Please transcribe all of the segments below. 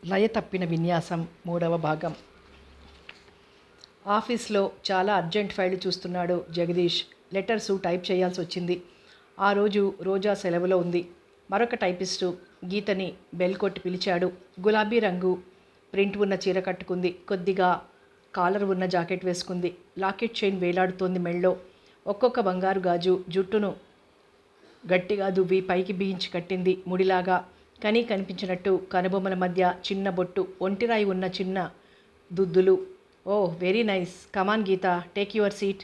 లయ తప్పిన విన్యాసం మూడవ భాగం. ఆఫీస్లో చాలా అర్జెంట్ ఫైల్ చూస్తున్నాడు జగదీష్. లెటర్సు టైప్ చేయాల్సి వచ్చింది. ఆ రోజు రోజా సెలవులో ఉంది. మరొక టైపిస్టు గీతని బెల్ కొట్టి పిలిచాడు. గులాబీ రంగు ప్రింట్ ఉన్న చీర కట్టుకుంది. కొద్దిగా కాలర్ ఉన్న జాకెట్ వేసుకుంది. లాకెట్ చైన్ వేలాడుతోంది మెళ్ళో. ఒక్కొక్క బంగారు గాజు జుట్టును గట్టిగా దువ్వి పైకి బిగించి కట్టింది ముడిలాగా. కనీ కనిపించినట్టు కనుబొమ్మల మధ్య చిన్న బొట్టు, ఒంటిరాయి ఉన్న చిన్న దుద్దులు. Oh very nice, come on Geetha, take your seat.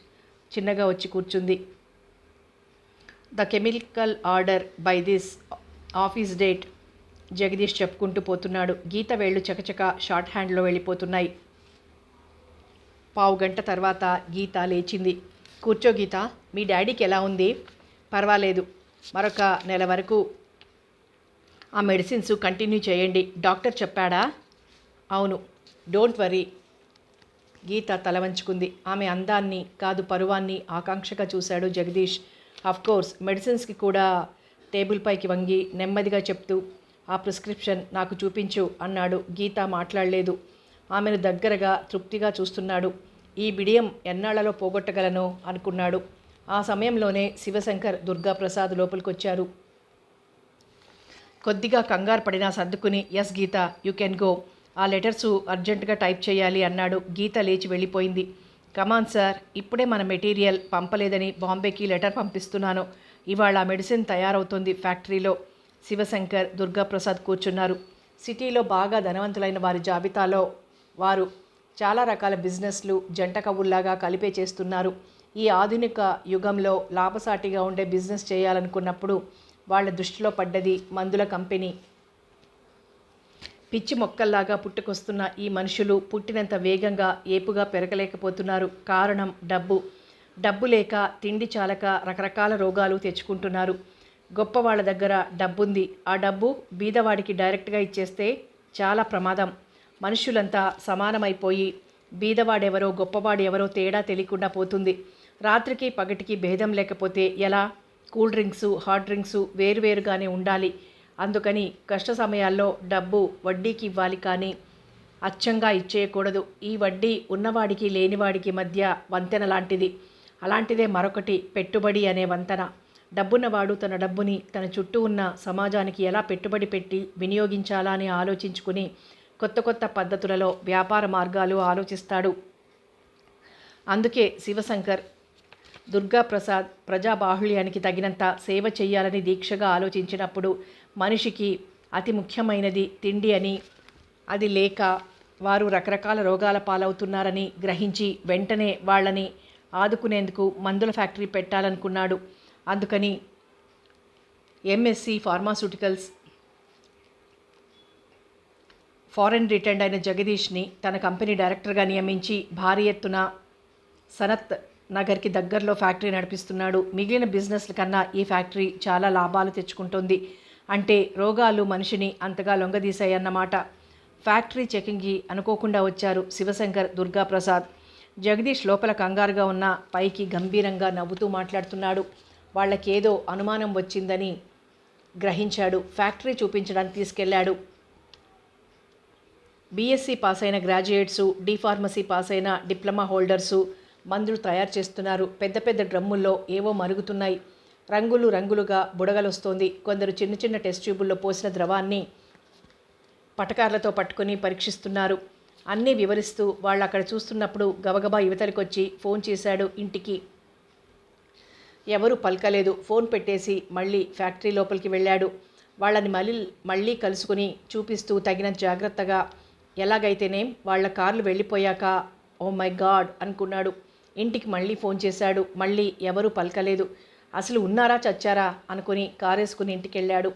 చిన్నగా వచ్చి కూర్చుంది. The chemical order by this office date Jagadish చెప్పుకుంటూ పోతున్నాడు. గీత వేళ్ళు చకచక షార్ట్ హ్యాండ్లో వెళ్ళిపోతున్నాయి. పావుగంట తర్వాత గీత లేచింది. కూర్చో గీత, మీ డాడీకి ఎలా ఉంది? పర్వాలేదు, మరొక నెల వరకు ఆ మెడిసిన్స్ కంటిన్యూ చేయండి, డాక్టర్ చెప్పాడా? అవును, డోంట్ వరీ. గీత తల వంచుకుంది. ఆమె అందాన్ని కాదు పరువాన్ని ఆకాంక్షగా చూశాడు జగదీష్. కోర్స్ మెడిసిన్స్కి కూడా. టేబుల్ పైకి వంగి నెమ్మదిగా చెప్తూ ఆ ప్రిస్క్రిప్షన్ నాకు చూపించు అన్నాడు. గీత మాట్లాడలేదు. ఆమెను దగ్గరగా తృప్తిగా చూస్తున్నాడు. ఈ బిడియం ఎన్నాళ్లలో పోగొట్టగలను అనుకున్నాడు. ఆ సమయంలోనే శివశంకర్, దుర్గాప్రసాద్ లోపలికొచ్చారు. కొద్దిగా కంగారు పడినా సర్దుకుని, yes Geetha, you can go, ఆ లెటర్సు అర్జెంటుగా టైప్ చేయాలి అన్నాడు. గీత లేచి వెళ్ళిపోయింది. కమాన్ సార్, ఇప్పుడే మన మెటీరియల్ పంపలేదని బాంబేకి లెటర్ పంపిస్తున్నాను. ఇవాళ మెడిసిన్ తయారవుతుంది ఫ్యాక్టరీలో. శివశంకర్, దుర్గాప్రసాద్ కూర్చున్నారు. సిటీలో బాగా ధనవంతులైన వారి జాబితాలో వారు చాలా రకాల బిజినెస్లు జంట కవుల్లాగా కలిపే చేస్తున్నారు. ఈ ఆధునిక యుగంలో లాభసాటిగా ఉండే బిజినెస్ చేయాలనుకున్నప్పుడు వాళ్ళ దృష్టిలో పడ్డది మందుల కంపెనీ. పిచ్చి మొక్కల్లాగా పుట్టుకొస్తున్న ఈ మనుషులు పుట్టినంత వేగంగా ఏపుగా పెరగలేకపోతున్నారు. కారణం డబ్బు. డబ్బు లేక, తిండి చాలక రకరకాల రోగాలు తెచ్చుకుంటున్నారు. గొప్ప వాళ్ళ దగ్గర డబ్బుంది. ఆ డబ్బు బీదవాడికి డైరెక్ట్గా ఇచ్చేస్తే చాలా ప్రమాదం. మనుషులంతా సమానమైపోయి బీదవాడెవరో గొప్పవాడు ఎవరో తేడా తెలియకుండా పోతుంది. రాత్రికి పగటికి భేదం లేకపోతే ఎలా? కూల్ డ్రింక్సు, హాట్ డ్రింక్సు వేరువేరుగానే ఉండాలి. అందుకని కష్ట సమయాల్లో డబ్బు వడ్డీకి ఇవ్వాలి, కానీ అచ్చంగా ఇచ్చేయకూడదు. ఈ వడ్డీ ఉన్నవాడికి లేనివాడికి మధ్య వంతెన లాంటిది. అలాంటిదే మరొకటి పెట్టుబడి అనే వంతెన. డబ్బున్నవాడు తన డబ్బుని తన చుట్టూ ఉన్న సమాజానికి ఎలా పెట్టుబడి పెట్టి వినియోగించాలా అని ఆలోచించుకుని కొత్త కొత్త పద్ధతులలో వ్యాపార మార్గాలు ఆలోచిస్తాడు. అందుకే శివశంకర్, దుర్గాప్రసాద్ ప్రజాబాహుళ్యానికి తగినంత సేవ చేయాలని దీక్షగా ఆలోచించినప్పుడు మనిషికి అతి ముఖ్యమైనది తిండి అని, అది లేక వారు రకరకాల రోగాల పాలవుతున్నారని గ్రహించి వెంటనే వాళ్ళని ఆదుకునేందుకు మందుల ఫ్యాక్టరీ పెట్టాలనుకున్నాడు. అందుకని ఎంఎస్సి ఫార్మాస్యూటికల్స్ ఫారెన్ రిటర్న్ అయిన జగదీష్ని తన కంపెనీ డైరెక్టర్గా నియమించి భారీ ఎత్తున సనత్ నగర్కి దగ్గరలో ఫ్యాక్టరీ నడిపిస్తున్నాడు. మిగిలిన బిజినెస్ల కన్నా ఈ ఫ్యాక్టరీ చాలా లాభాలు తెచ్చుకుంటుంది. అంటే రోగాలు మనిషిని అంతగా లొంగదీశాయన్నమాట. ఫ్యాక్టరీ చెకింగ్కి అనుకోకుండా వచ్చారు శివశంకర్, దుర్గాప్రసాద్. జగదీష్ లోపల కంగారుగా ఉన్న పైకి గంభీరంగా నవ్వుతూ మాట్లాడుతున్నాడు. వాళ్ళకేదో అనుమానం వచ్చిందని గ్రహించాడు. ఫ్యాక్టరీ చూపించడానికి తీసుకెళ్లాడు. బీఎస్సీ పాస్ అయిన గ్రాడ్యుయేట్సు, డిఫార్మసీ పాస్ అయిన డిప్లొమా హోల్డర్సు మందులు తయారు చేస్తున్నారు. పెద్ద పెద్ద డ్రమ్ముల్లో ఏవో మరుగుతున్నాయి. రంగులు రంగులుగా బుడగలొస్తోంది. కొందరు చిన్న చిన్న టెస్ట్ ట్యూబుల్లో పోసిన ద్రవాన్ని పటకార్లతో పట్టుకొని పరీక్షిస్తున్నారు. అన్నీ వివరిస్తూ వాళ్ళు అక్కడ చూస్తున్నప్పుడు గబగబా యువతలకొచ్చి ఫోన్ చేశాడు ఇంటికి. ఎవరూ పలకలేదు. ఫోన్ పెట్టేసి మళ్ళీ ఫ్యాక్టరీ లోపలికి వెళ్ళాడు. వాళ్ళని మళ్ళీ కలుసుకుని చూపిస్తూ తగినంత జాగ్రత్తగా, ఎలాగైతేనేం వాళ్ళ కార్లు వెళ్ళిపోయాక ఓ మై గాడ్ అనుకున్నాడు. ఇంటికి మళ్ళీ ఫోన్ చేశాడు. మళ్ళీ ఎవరూ పలకలేదు. అసలు ఉన్నారా చచ్చారా అనుకుని కారేసుకుని ఇంటికి వెళ్ళాడు.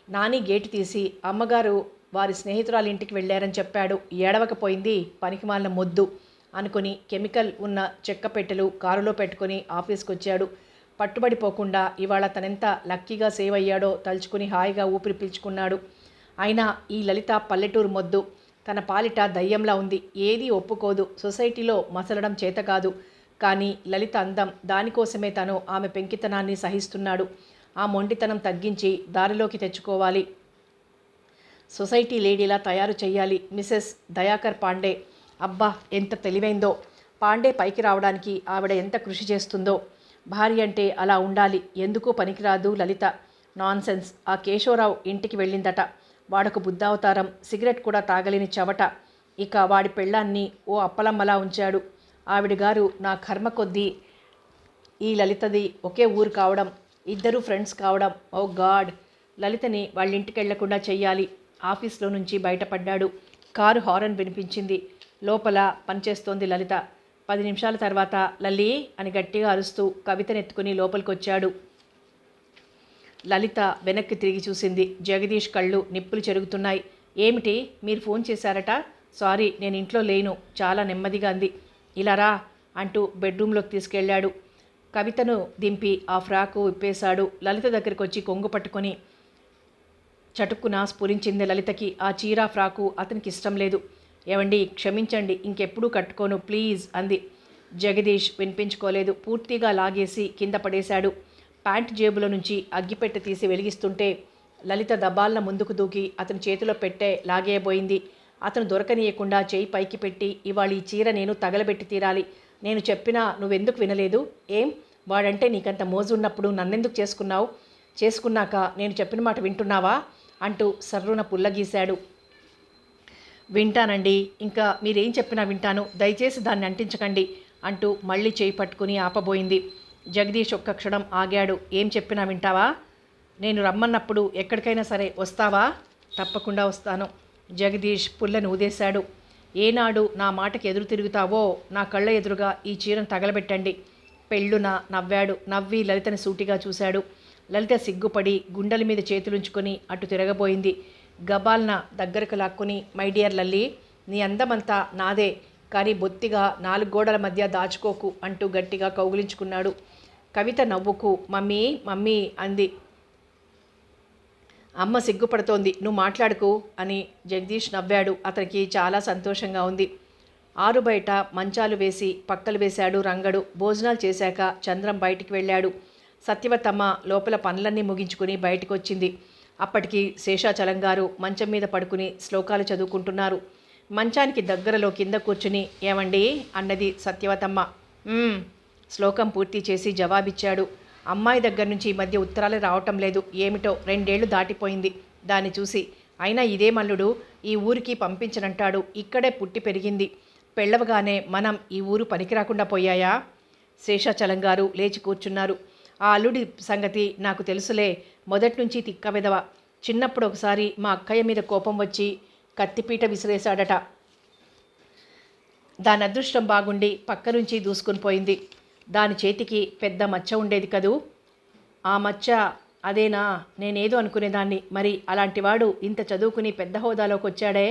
నాని గేటు తీసి అమ్మగారు వారి స్నేహితురాలు ఇంటికి వెళ్ళారని చెప్పాడు. ఏడవకపోయింది పనికిమాలిన మొద్దు అనుకుని కెమికల్ ఉన్న చెక్క పెట్టెలు కారులో పెట్టుకుని ఆఫీస్కి వచ్చాడు. పట్టుబడిపోకుండా ఇవాళ తనెంత లక్కీగా సేవ్ అయ్యాడో తలుచుకుని హాయిగా ఊపిరి పీల్చుకున్నాడు. అయినా ఈ లలిత పల్లెటూరు మొద్దు తన పాలిట దయ్యంలా ఉంది. ఏదీ ఒప్పుకోదు. సొసైటీలో మసలడం చేత కాదు. కానీ లలిత అందం, దానికోసమే తను ఆమె పెంకితనాన్ని సహిస్తున్నాడు. ఆ మొండితనం తగ్గించి దారిలోకి తెచ్చుకోవాలి. సొసైటీ లేడీలా తయారు చేయాలి మిసెస్ దయాకర్ పాండే. అబ్బా ఎంత తెలివైందో! పాండే పైకి రావడానికి ఆవిడ ఎంత కృషి చేస్తుందో. భార్య అంటే అలా ఉండాలి. ఎందుకు పనికిరాదు లలిత. నాన్సెన్స్. ఆ కేశవరావు ఇంటికి వెళ్ళిందట. వాడొక బుద్ధావతారం. సిగరెట్ కూడా తాగలేని చవట. ఇక వాడి పెళ్ళాన్ని ఓ అప్పలమ్మలా ఉంచాడు. ఆవిడ గారు నా కర్మ కొద్దీ ఈ లలితది ఒకే ఊరు కావడం, ఇద్దరు ఫ్రెండ్స్ కావడం. ఓ గాడ్! లలితని వాళ్ళింటికి వెళ్లకుండా చెయ్యాలి. ఆఫీస్లో నుంచి బయటపడ్డాడు. కారు హారన్ వినిపించింది. లోపల పనిచేస్తోంది లలిత. 10 నిమిషాల తర్వాత లల్లి అని గట్టిగా అరుస్తూ కవితనెత్తుకుని లోపలికొచ్చాడు. లలిత వెనక్కి తిరిగి చూసింది. జగదీష్ కళ్ళు నిప్పులు చెరుగుతున్నాయి. ఏమిటి, మీరు ఫోన్ చేశారట? సారీ, నేను ఇంట్లో లేను. చాలా నెమ్మదిగా అంది. ఇలా రా అంటూ బెడ్రూమ్లోకి తీసుకెళ్లాడు. కవితను దింపి ఆ ఫ్రాకు విప్పేశాడు. లలిత దగ్గరికి వచ్చి కొంగు పట్టుకొని చటుక్కున స్ఫురించింది లలితకి. ఆ చీర ఫ్రాకు అతనికి ఇష్టం లేదు. ఏవండి, క్షమించండి, ఇంకెప్పుడూ కట్టుకోను ప్లీజ్ అంది. జగదీష్ వినిపించుకోలేదు. పూర్తిగా లాగేసి కింద పడేశాడు. ప్యాంట్ జేబులో నుంచి అగ్గిపెట్టె తీసి వెలిగిస్తుంటే లలిత దబాల్న ముందుకు దూకి అతని చేతిలో పెట్టే లాగేయబోయింది. అతను దొరకనీయకుండా చేయి పైకి పెట్టి, ఇవాళ ఈ చీర నేను తగలబెట్టి తీరాలి. నేను చెప్పినా నువ్వెందుకు వినలేదు? ఏం, వాడంటే నీకంత మోజున్నప్పుడు నన్నెందుకు చేసుకున్నావు? చేసుకున్నాక నేను చెప్పిన మాట వింటున్నావా అంటూ సర్రున పుల్లగీశాడు. వింటానండి, ఇంకా మీరేం చెప్పినా వింటాను. దయచేసి దాన్ని అంటించకండి అంటూ మళ్ళీ చేయి పట్టుకుని ఆపబోయింది. జగదీష్ ఒక్క క్షణం ఆగాడు. ఏం చెప్పినా వింటావా? నేను రమ్మన్నప్పుడు ఎక్కడికైనా సరే వస్తావా? తప్పకుండా వస్తాను. జగదీష్ పుల్లను ఊదేశాడు. ఏనాడు నా మాటకి ఎదురు తిరుగుతావో నా కళ్ళ ఎదురుగా ఈ చీరను తగలబెట్టండి. పెళ్ళున నవ్వాడు. నవ్వి లలితని సూటిగా చూశాడు. లలిత సిగ్గుపడి గుండెల మీద చేతులుంచుకొని అటు తిరగబోయింది. గబాల్న దగ్గరకు లాక్కుని, మై డియర్ లల్లి, నీ అందమంతా నాదే, కానీ బొత్తిగా 4 గోడల మధ్య దాచుకోకు అంటూ గట్టిగా కౌగిలించుకున్నాడు. కవిత నవ్వుకు మమ్మీ మమ్మీ అంది. అమ్మ సిగ్గుపడుతోంది, నువ్వు మాట్లాడుకు అని జగదీష్ నవ్వాడు. అతనికి చాలా సంతోషంగా ఉంది. ఆరు బయట మంచాలు వేసి పక్కలు వేశాడు రంగడు. భోజనాలు చేశాక చంద్రం బయటికి వెళ్ళాడు. సత్యవతమ్మ లోపల పనులన్నీ ముగించుకుని బయటకు వచ్చింది. అప్పటికి శేషాచలం గారు మంచం మీద పడుకుని శ్లోకాలు చదువుకుంటున్నారు. మంచానికి దగ్గరలో కింద కూర్చుని ఏమండి అన్నది సత్యవతమ్మ. శ్లోకం పూర్తి చేసి జవాబిచ్చాడు. అమ్మాయి దగ్గర నుంచి ఈ మధ్య ఉత్తరాలు రావటం లేదు. ఏమిటో 2 ఏళ్లు దాటిపోయింది దాన్ని చూసి. అయినా ఇదే మల్లుడు ఈ ఊరికి పంపించనంటాడు. ఇక్కడే పుట్టి పెరిగింది. పెళ్ళవగానే మనం ఈ ఊరు పనికి రాకుండా పోయాయా? శేషాచలం గారు లేచి కూర్చున్నారు. ఆ అల్లుడి సంగతి నాకు తెలుసులే. మొదటి నుంచి తిక్క విధవ. చిన్నప్పుడు ఒకసారి మా అక్కయ్య మీద కోపం వచ్చి కత్తిపీట విసిరేశాడట. దాని అదృష్టం బాగుండి పక్క నుంచి దూసుకుని పోయింది. దాని చేతికి పెద్ద మచ్చ ఉండేది కదూ. ఆ మచ్చ అదేనా? నేనేదో అనుకునేదాన్ని. మరి అలాంటివాడు ఇంత చదువుకుని పెద్ద హోదాలోకి వచ్చాడే.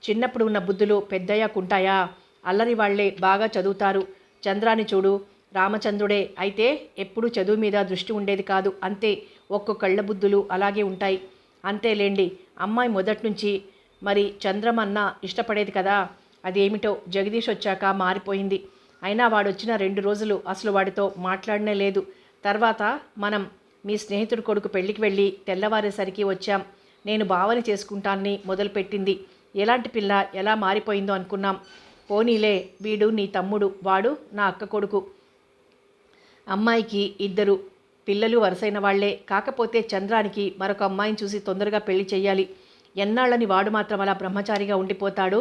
చిన్నప్పుడు ఉన్న బుద్ధులు పెద్దయ్యాకుంటాయా? అల్లరి వాళ్లే బాగా చదువుతారు. చంద్రాన్ని చూడు, రామచంద్రుడే. అయితే ఎప్పుడూ చదువు మీద దృష్టి ఉండేది కాదు. అంతే, ఒక్కొక్కళ్ళ బుద్ధులు అలాగే ఉంటాయి. అంతేలేండి. అమ్మాయి మొదటి నుంచి మరి చంద్రమన్న ఇష్టపడేది కదా. అదేమిటో జగదీష్ వచ్చాక మారిపోయింది. అయినా వాడొచ్చిన 2 రోజులు అసలు వాడితో మాట్లాడనే లేదు. తర్వాత మనం మీ స్నేహితుడి కొడుకు పెళ్లికి వెళ్ళి తెల్లవారేసరికి వచ్చాం. నేను బావని చేసుకుంటానని మొదలుపెట్టింది. ఎలాంటి పిల్ల ఎలా మారిపోయిందో అనుకున్నాం. పోనీలే, వీడు నీ తమ్ముడు, వాడు నా అక్క కొడుకు. అమ్మాయికి 2 పిల్లలు వరుసైన వాళ్లే. కాకపోతే చంద్రానికి మరొక అమ్మాయిని చూసి తొందరగా పెళ్లి చెయ్యాలి. ఎన్నాళ్ళని వాడు మాత్రం అలా బ్రహ్మచారిగా ఉండిపోతాడు.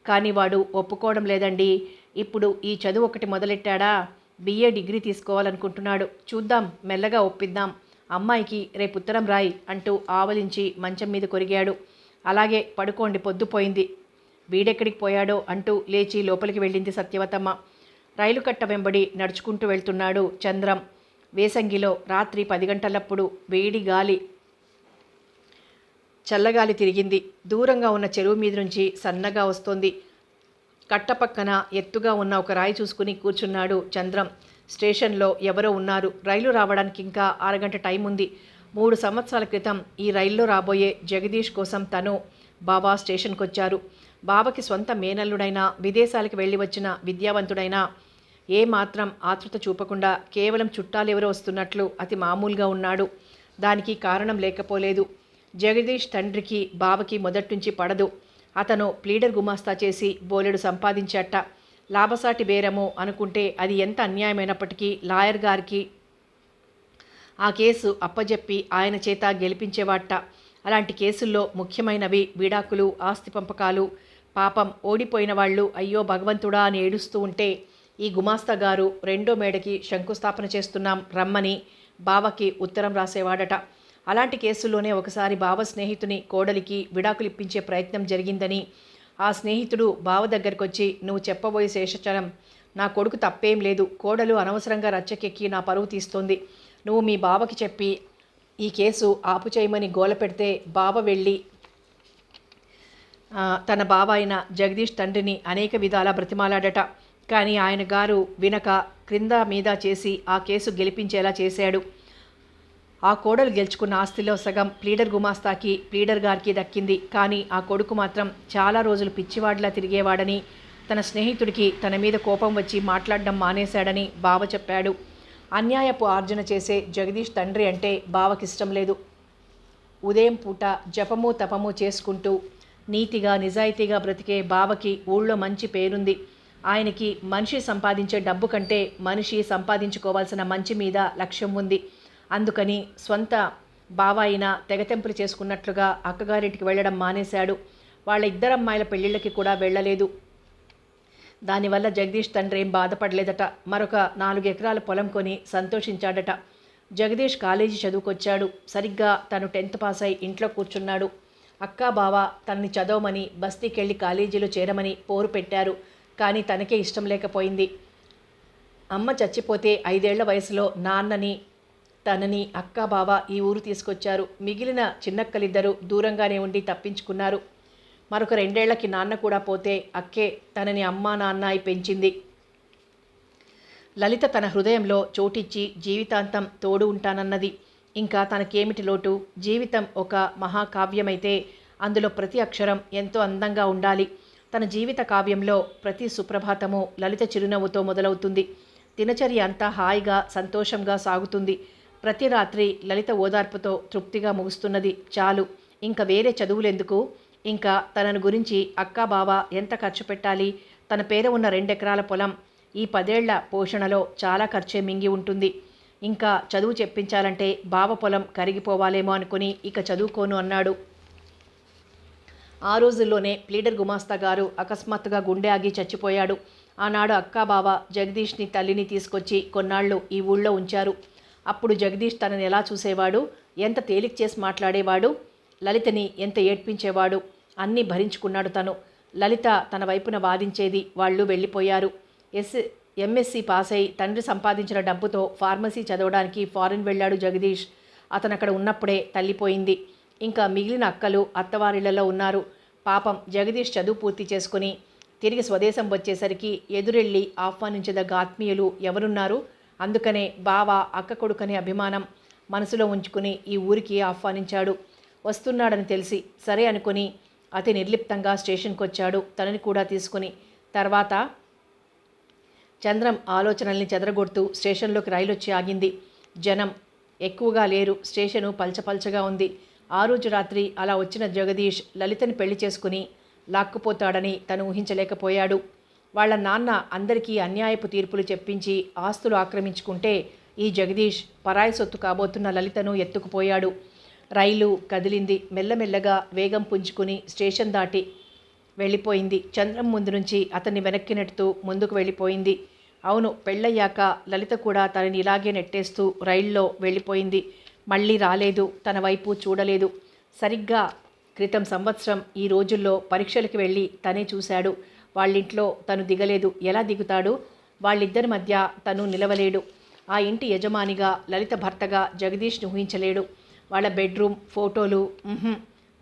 కానీ వాడు ఒప్పుకోవడం లేదండి. ఇప్పుడు ఈ చదువు ఒకటి మొదలెట్టాడా. BA degree తీసుకోవాలనుకుంటున్నాడు. చూద్దాం, మెల్లగా ఒప్పిద్దాం. అమ్మాయికి రేపు ఉత్తరం రాయి అంటూ ఆవలించి మంచం మీద కొరిగాడు. అలాగే పడుకోండి, పొద్దుపోయింది. వీడెక్కడికి పోయాడో అంటూ లేచి లోపలికి వెళ్ళింది సత్యవతమ్మ. రైలు కట్ట వెంబడి నడుచుకుంటూ వెళ్తున్నాడు చంద్రం. వేసంగిలో రాత్రి 10 గంటలప్పుడు వేడి గాలి, చల్లగాలి తిరిగింది. దూరంగా ఉన్న చెరువు మీద నుంచి సన్నగా వస్తోంది. కట్టపక్కన ఎత్తుగా ఉన్న ఒక రాయి చూసుకుని కూర్చున్నాడు చంద్రం. స్టేషన్లో ఎవరో ఉన్నారు. రైలు రావడానికి ఇంకా 6 గంట టైం ఉంది. 3 సంవత్సరాల క్రితం ఈ రైల్లో రాబోయే జగదీష్ కోసం తను, బాబా స్టేషన్కి వచ్చారు. బాబాకి సొంత మేనల్లుడైనా, విదేశాలకు వెళ్ళి వచ్చిన విద్యావంతుడైనా ఏమాత్రం ఆతృత చూపకుండా కేవలం చుట్టాలెవరో వస్తున్నట్లు అతి మామూలుగా ఉన్నాడు. దానికి కారణం లేకపోలేదు. జగదీష్ తండ్రికి బావకి మొదట్నుంచి పడదు. అతను ప్లీడర్ గుమాస్తా చేసి బోలెడు సంపాదించట. లాభసాటి బేరము అనుకుంటే అది ఎంత అన్యాయమైనప్పటికీ లాయర్ గారికి ఆ కేసు అప్పజెప్పి ఆయన చేత గెలిపించేవాట. అలాంటి కేసుల్లో ముఖ్యమైనవి విడాకులు, ఆస్తి పంపకాలు. పాపం ఓడిపోయిన వాళ్ళు అయ్యో భగవంతుడా అని ఏడుస్తూ ఉంటే ఈ గుమాస్తా గారు రెండో మేడకి శంకుస్థాపన చేస్తున్నాం రమ్మని బావకి ఉత్తరం రాసేవాడట. అలాంటి కేసుల్లోనే ఒకసారి బావ స్నేహితుని కోడలికి విడాకులు ఇప్పించే ప్రయత్నం జరిగిందని ఆ స్నేహితుడు బావ దగ్గరికి వచ్చి, నువ్వు చెప్పబోయే శేషచలం, నా కొడుకు తప్పేం లేదు, కోడలు అనవసరంగా రచ్చకెక్కి నా పరువు తీస్తోంది, నువ్వు మీ బావకి చెప్పి ఈ కేసు ఆపు చేయమని గోల పెడితే బావ వెళ్ళి తన బావ అయిన జగదీష్ తండ్రిని అనేక విధాలా బ్రతిమాలాడట. కానీ ఆయన గారు వినక క్రింద మీద చేసి ఆ కేసు గెలిపించేలా చేశాడు. ఆ కోడలు గెలుచుకున్న ఆస్తిలో సగం ప్లీడర్ గుమాస్తాకి, ప్లీడర్ గారికి దక్కింది. కానీ ఆ కొడుకు మాత్రం చాలా రోజులు పిచ్చివాడిలా తిరిగేవాడని, తన స్నేహితుడికి తన మీద కోపం వచ్చి మాట్లాడడం మానేశాడని బావ చెప్పాడు. అన్యాయపు ఆర్జన చేసే జగదీష్ తండ్రి అంటే బావకిష్టం లేదు. ఉదయం పూట జపము తపము చేసుకుంటూ నీతిగా నిజాయితీగా బ్రతికే బావకి ఊళ్ళో మంచి పేరుంది. ఆయనకి మనిషి సంపాదించే డబ్బు కంటే మనిషి సంపాదించుకోవాల్సిన మంచి మీద లక్ష్యం ఉంది. అందుకని స్వంత బావ అయినా తెగతెంపులు చేసుకున్నట్లుగా అక్కగారింటికి వెళ్ళడం మానేశాడు. వాళ్ళ ఇద్దరమ్మాయిల పెళ్ళిళ్ళకి కూడా వెళ్ళలేదు. దానివల్ల జగదీష్ తండ్రి ఏం బాధపడలేదట. మరొక 4 ఎకరాల పొలం కొని సంతోషించాడట. జగదీష్ కాలేజీ చదువుకొచ్చాడు. సరిగ్గా తను 10th పాస్ అయి ఇంట్లో కూర్చున్నాడు. అక్కా బావ తనని చదవమని, బస్తీకెళ్ళి కాలేజీలో చేరమని పోరు పెట్టారు. కానీ తనకే ఇష్టం లేకపోయింది. అమ్మ చచ్చిపోతే 5 ఏళ్ల వయసులో నాన్నని తనని అక్కా బావ ఈ ఊరు తీసుకొచ్చారు. మిగిలిన చిన్నక్కలిద్దరూ దూరంగానే ఉండి తప్పించుకున్నారు. మరొక 2 ఏళ్లకి నాన్న కూడా పోతే అక్కే తనని అమ్మా నాన్న అయి పెంచింది. లలిత తన హృదయంలో చోటిచ్చి జీవితాంతం తోడు ఉంటానన్నది. ఇంకా తనకేమిటి లోటు? జీవితం ఒక మహాకావ్యమైతే అందులో ప్రతి అక్షరం ఎంతో అందంగా ఉండాలి. తన జీవిత కావ్యంలో ప్రతి సుప్రభాతము లలిత చిరునవ్వుతో మొదలవుతుంది. దినచర్య అంతా హాయిగా సంతోషంగా సాగుతుంది. ప్రతి రాత్రి లలిత ఓదార్పుతో తృప్తిగా ముగుస్తున్నది. చాలు, ఇంకా వేరే చదువులెందుకు? ఇంకా తనను గురించి అక్కా బావ ఎంత ఖర్చు పెట్టాలి? తన పేర ఉన్న 2 ఎకరాల పొలం ఈ 10 ఏళ్ల పోషణలో చాలా ఖర్చే మింగి ఉంటుంది. ఇంకా చదువు చెప్పించాలంటే బావ పొలం కరిగిపోవాలేమో అనుకుని ఇక చదువుకోను అన్నాడు. ఆ రోజుల్లోనే ప్లీడర్ గుమాస్తా గారు అకస్మాత్తుగా గుండె ఆగి చచ్చిపోయాడు. ఆనాడు అక్కా బావ జగదీష్ని తల్లిని తీసుకొచ్చి కొన్నాళ్ళు ఈ ఊళ్ళో ఉంచారు. అప్పుడు జగదీష్ తనని ఎలా చూసేవాడు? ఎంత తేలిక చేసి మాట్లాడేవాడు? లలితని ఎంత ఏడ్పించేవాడు? అన్నీ భరించుకున్నాడు తను. లలిత తన వైపున వాదించేది. వాళ్ళు వెళ్ళిపోయారు. ఎంఎస్సి పాస్ అయి తండ్రి సంపాదించిన డబ్బుతో ఫార్మసీ చదవడానికి ఫారిన్ వెళ్ళాడు జగదీష్. అతను అక్కడ ఉన్నప్పుడే తల్లిపోయింది. ఇంకా మిగిలిన అక్కలు అత్తవారిళ్లలో ఉన్నారు. పాపం జగదీష్ చదువు పూర్తి చేసుకుని తిరిగి స్వదేశం వచ్చేసరికి ఎదురెళ్ళి ఆహ్వానించదగ్గ ఆత్మీయులు ఎవరున్నారు? అందుకనే బావ అక్క కొడుకనే అభిమానం మనసులో ఉంచుకుని ఈ ఊరికి ఆహ్వానించాడు. వస్తున్నాడని తెలిసి సరే అనుకుని అతి నిర్లిప్తంగా స్టేషన్కి వచ్చాడు తనని కూడా తీసుకుని. తర్వాత చంద్రం ఆలోచనల్ని చెదరగొడుతూ స్టేషన్లోకి రైలు వచ్చి ఆగింది. జనం ఎక్కువగా లేరు. స్టేషను పల్చపల్చగా ఉంది. ఆ రోజు రాత్రి అలా వచ్చిన జగదీష్ లలితని పెళ్లి చేసుకుని లాక్కుపోతాడని తను ఊహించలేకపోయాడు. వాళ్ళ నాన్న అందరికీ అన్యాయపు తీర్పులు చెప్పించి ఆస్తులు ఆక్రమించుకుంటే ఈ జగదీష్ పరాయి సొత్తు కాబోతున్న లలితను ఎత్తుకుపోయాడు. రైలు కదిలింది. మెల్లమెల్లగా వేగం పుంజుకుని స్టేషన్ దాటి వెళ్ళిపోయింది. చంద్రం ముందు నుంచి అతన్ని వెనక్కి నెడుతూ ముందుకు వెళ్ళిపోయింది. అవును, పెళ్ళయ్యాక లలిత కూడా తనని ఇలాగే నెట్టేస్తూ రైల్లో వెళ్ళిపోయింది. మళ్ళీ రాలేదు. తన వైపు చూడలేదు. సరిగ్గా క్రితం సంవత్సరం ఈ రోజుల్లో పరీక్షలకు వెళ్ళి తనే చూశాడు. వాళ్ళింట్లో తను దిగలేదు. ఎలా దిగుతాడు? వాళ్ళిద్దరి మధ్య తను నిలవలేడు. ఆ ఇంటి యజమానిగా, లలిత భర్తగా జగదీష్ని ఊహించలేడు. వాళ్ళ బెడ్రూమ్ ఫోటోలు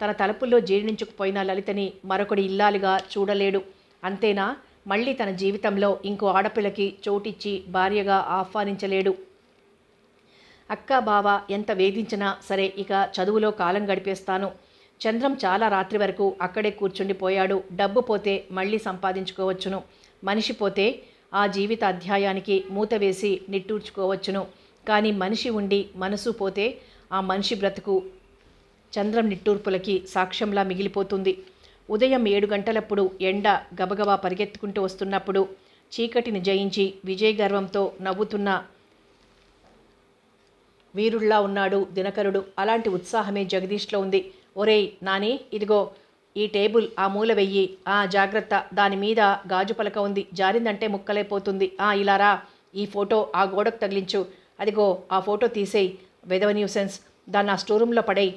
తన తలుపుల్లో జీర్ణించుకుపోయిన లలితని మరొకడి ఇల్లాలుగా చూడలేడు. అంతేనా? మళ్ళీ తన జీవితంలో ఇంకో ఆడపిల్లకి చోటిచ్చి భార్యగా ఆహ్వానించలేడు. అక్క బావ ఎంత వేధించినా సరే ఇక చదువులో కాలం గడిపేస్తాను. చంద్రం చాలా రాత్రి వరకు అక్కడే కూర్చుండిపోయాడు. డబ్బు పోతే మళ్ళీ సంపాదించుకోవచ్చును. మనిషి పోతే ఆ జీవిత అధ్యాయానికి మూత వేసి నిట్టూర్చుకోవచ్చును. కానీ మనిషి ఉండి మనసు పోతే ఆ మనిషి బ్రతుకు చంద్రం నిట్టూర్పులకి సాక్ష్యంలా మిగిలిపోతుంది. ఉదయం 7 గంటలప్పుడు ఎండ గబగబా పరిగెత్తుకుంటూ వస్తున్నప్పుడు చీకటిని జయించి విజయ గర్వంతో నవ్వుతున్న వీరుళ్లా ఉన్నాడు దినకరుడు. అలాంటి ఉత్సాహమే జగదీష్లో ఉంది. ఒరేయ్ నాని, ఇదిగో ఈ టేబుల్ ఆ మూల వెయ్యి. జాగ్రత్త, దాని మీద గాజు పలక ఉంది, జారిందంటే ముక్కలైపోతుంది. ఇలారా, ఈ ఫోటో ఆ గోడకు తగిలించు. అదిగో ఆ ఫోటో తీసేయి. వెధవ న్యూసెన్స్, దాన్ని ఆ స్టోరూంలో పడేయి.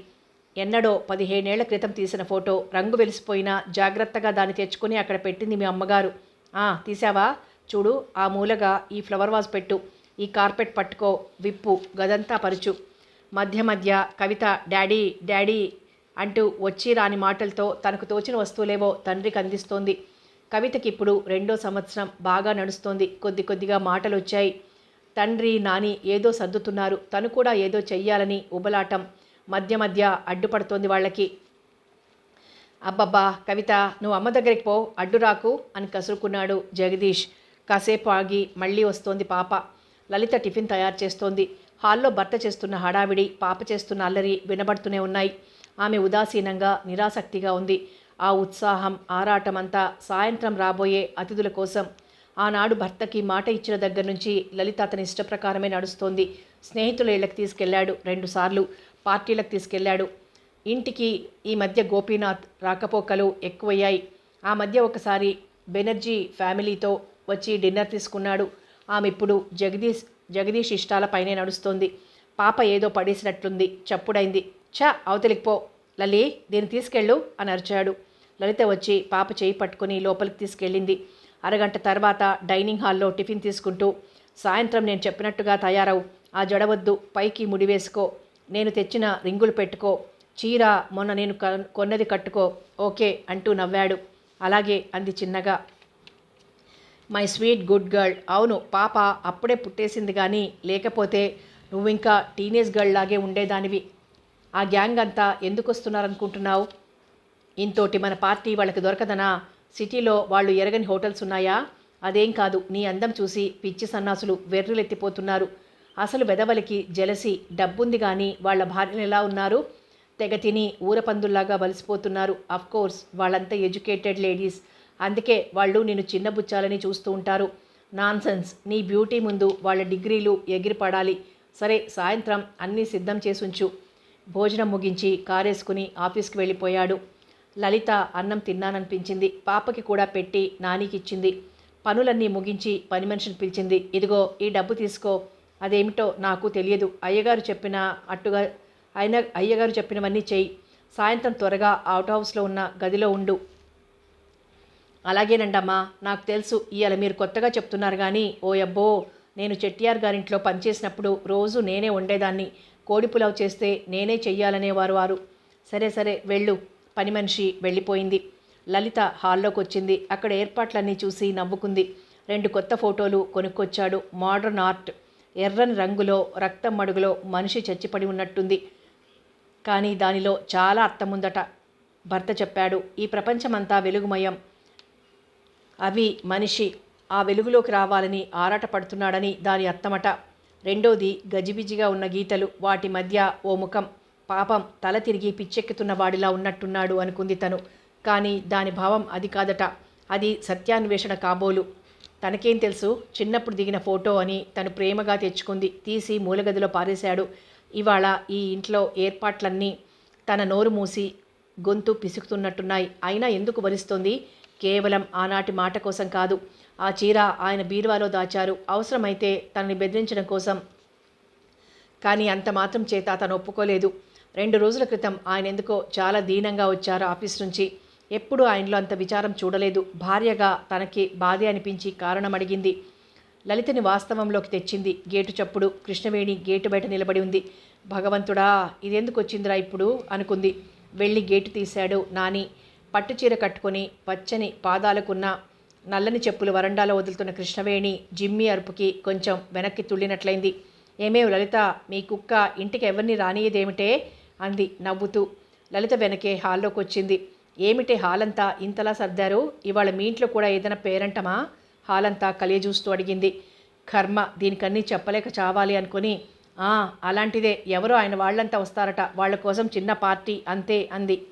ఎన్నడో 15 ఏళ్ల క్రితం తీసిన ఫోటో, రంగు వెలిసిపోయినా జాగ్రత్తగా దాన్ని తెచ్చుకొని అక్కడ పెట్టింది మీ అమ్మగారు. తీసావా? చూడు, ఆ మూలగా ఈ ఫ్లవర్ వాజ్ పెట్టు. ఈ కార్పెట్ పట్టుకో, విప్పు, గదంతా పరుచు. మధ్య మధ్య కవిత డాడీ డాడీ అంటూ వచ్చి రాని మాటలతో తనకు తోచిన వస్తువులేవో తండ్రికి అందిస్తోంది. కవితకి ఇప్పుడు 2వ సంవత్సరం, బాగా నడుస్తోంది. కొద్ది కొద్దిగా మాటలు వచ్చాయి. తండ్రి నాని ఏదో సర్దుతున్నారు. తను కూడా ఏదో చెయ్యాలని ఉబలాటం మధ్య మధ్య అడ్డుపడుతోంది వాళ్ళకి. అబ్బబ్బా కవిత, నువ్వు అమ్మ దగ్గరికి పో, అడ్డురాకు అని కసురుకున్నాడు జగదీష్. కాసేపు ఆగి మళ్ళీ వస్తోంది పాప. లలిత టిఫిన్ తయారు చేస్తోంది. హాల్లో భర్త చేస్తున్న హడావిడి, పాప చేస్తున్న అల్లరి వినబడుతూనే ఉన్నాయి. ఆమె ఉదాసీనంగా నిరాసక్తిగా ఉంది. ఆ ఉత్సాహం ఆరాటం అంతా సాయంత్రం రాబోయే అతిథుల కోసం. ఆనాడు భర్తకి మాట ఇచ్చిన దగ్గర నుంచి లలిత అతని ఇష్టప్రకారమే నడుస్తోంది. స్నేహితుల ఇళ్లకు తీసుకెళ్లాడు 2 సార్లు, పార్టీలకు తీసుకెళ్లాడు. ఇంటికి ఈ మధ్య గోపీనాథ్ రాకపోకలు ఎక్కువయ్యాయి. ఆ మధ్య ఒకసారి బెనర్జీ ఫ్యామిలీతో వచ్చి డిన్నర్ తీసుకున్నాడు. ఆమె ఇప్పుడు జగదీష్ ఇష్టాలపైనే నడుస్తోంది. పాప ఏదో పడేసినట్లుంది. చప్పుడైంది. అవతలికి పో లలి, దీన్ని తీసుకెళ్ళు అని అరిచాడు. లలిత వచ్చి పాప చేయి పట్టుకుని లోపలికి తీసుకెళ్ళింది. అరగంట తర్వాత డైనింగ్ హాల్లో టిఫిన్ తీసుకుంటూ, సాయంత్రం నేను చెప్పినట్టుగా తయారవు. ఆ జడవద్దు, పైకి ముడివేసుకో, నేను తెచ్చిన రింగులు పెట్టుకో, చీర మొన్న నేను కొన్నది కట్టుకో, ఓకే అంటూ నవ్వాడు. అలాగే అంది చిన్నగా. My sweet good girl. అవును, పాప అప్పుడే పుట్టేసింది కానీ లేకపోతే నువ్వింకా టీనేజ్ గర్ల్ లాగే ఉండేదానివి. ఆ గ్యాంగ్ అంతా ఎందుకు వస్తున్నారనుకుంటున్నావు? ఇంతోటి మన పార్టీ వాళ్ళకి దొరకదనా? సిటీలో వాళ్ళు ఎరగని హోటల్స్ ఉన్నాయా? అదేం కాదు, నీ అందం చూసి పిచ్చి సన్నాసులు వెర్రులెత్తిపోతున్నారు. అసలు వెదవలకి జలసి, డబ్బుంది కానీ వాళ్ళ భార్యలు ఎలా ఉన్నారు? తెగ తిని ఊరపందుల్లాగా వలిసిపోతున్నారు. అఫ్కోర్స్ వాళ్ళంతా ఎడ్యుకేటెడ్ లేడీస్, అందుకే వాళ్ళు నిన్ను చిన్నబుచ్చాలని చూస్తూ ఉంటారు. నాన్సెన్స్, నీ బ్యూటీ ముందు వాళ్ళ డిగ్రీలు ఎగిరిపడాలి. సరే, సాయంత్రం అన్నీ సిద్ధం చేసుంచు. భోజనం ముగించి కారేసుకుని ఆఫీస్కి వెళ్ళిపోయాడు. లలిత అన్నం తిన్నాననిపించింది. పాపకి కూడా పెట్టి నానికిచ్చింది. పనులన్నీ ముగించి పని మనిషిని పిలిచింది. ఇదిగో ఈ డబ్బు తీసుకో. అదేమిటో నాకు తెలియదు. అయ్యగారు చెప్పినవన్నీ చెయ్యి. సాయంత్రం త్వరగా అవుట్ హౌస్లో ఉన్న గదిలో ఉండు. అలాగేనండమ్మా, నాకు తెలుసు ఇవాళ మీరు కొత్తగా చెప్తున్నారు కానీ ఓ అబ్బో, నేను చెట్టియార్ గారింట్లో పనిచేసినప్పుడు రోజు నేనే వండేదాన్ని. కోడి పులావ్ చేస్తే నేనే చెయ్యాలనేవారు వారు. సరే సరే వెళ్ళు. పని మనిషి వెళ్ళిపోయింది. లలిత హాల్లోకి వచ్చింది. అక్కడ ఏర్పాట్లన్నీ చూసి నవ్వుకుంది. 2 కొత్త ఫోటోలు కొనుక్కొచ్చాడు. Modern art. ఎర్రని రంగులో రక్తం మడుగులో మనిషి చచ్చిపడి ఉన్నట్టుంది. కానీ దానిలో చాలా అర్థముందట. భర్త చెప్పాడు. ఈ ప్రపంచమంతా వెలుగుమయం, అవి మనిషి ఆ వెలుగులోకి రావాలని ఆరాటపడుతున్నాడని దాని అర్థమట. రెండోది గజిబిజిగా ఉన్న గీతలు, వాటి మధ్య ఓ ముఖం. పాపం, తల తిరిగి పిచ్చెక్కుతున్న వాడిలా ఉన్నట్టున్నాడు అనుకుంది తను. కానీ దాని భావం అది కాదట. అది సత్యాన్వేషణ కాబోలు. తనకేం తెలుసు? చిన్నప్పుడు దిగిన ఫోటో అని తను ప్రేమగా తెచ్చుకుంది. తీసి మూలగదిలో పారేశాడు. ఇవాళ ఈ ఇంట్లో ఏర్పాట్లన్నీ తన నోరు మూసి గొంతు పిసుకుతున్నట్టున్నాయి. అయినా ఎందుకు భరిస్తోంది? కేవలం ఆనాటి మాట కోసం కాదు. ఆ చీర ఆయన బీరువాలో దాచారు, అవసరమైతే తనని బెదిరించడం కోసం. కానీ అంత మాత్రం చేత తను ఒప్పుకోలేదు. 2 రోజుల క్రితం ఆయన ఎందుకో చాలా దీనంగా వచ్చారు ఆఫీస్ నుంచి. ఎప్పుడూ ఆయనలో అంత విచారం చూడలేదు. భార్యగా తనకి బాధే అనిపించి కారణం అడిగింది. లలితని వాస్తవంలోకి తెచ్చింది గేటు చప్పుడు. కృష్ణవేణి గేటు బయట నిలబడి ఉంది. భగవంతుడా, ఇదెందుకు వచ్చిందిరా ఇప్పుడు అనుకుంది. వెళ్ళి గేటు తీశాడు నాని. పట్టుచీర కట్టుకొని పచ్చని పాదాలకున్న నల్లని చెప్పులు వరండాలో వదులుతున్న కృష్ణవేణి జిమ్మి అరుపుకి కొంచెం వెనక్కి తుళ్ళినట్లయింది. ఏమేవ్ లలిత, మీ కుక్క ఇంటికి ఎవరిని రానియదేమిటే అంది నవ్వుతూ. లలిత వెనకే హాల్లోకి వచ్చింది. ఏమిటే హాలంతా ఇంతలా సర్దారు? ఇవాళ మీ ఇంట్లో కూడా ఏదైనా పేరంటమా? హాలంతా కలియజూస్తూ అడిగింది. కర్మ, దీనికన్నీ చెప్పలేక చావాలి అనుకుని "ఆ, అలాంటిదే. ఎవరో ఆయన వాళ్ళంతా వస్తారట. వాళ్ళ కోసం చిన్న పార్టీ అంతే" అంది.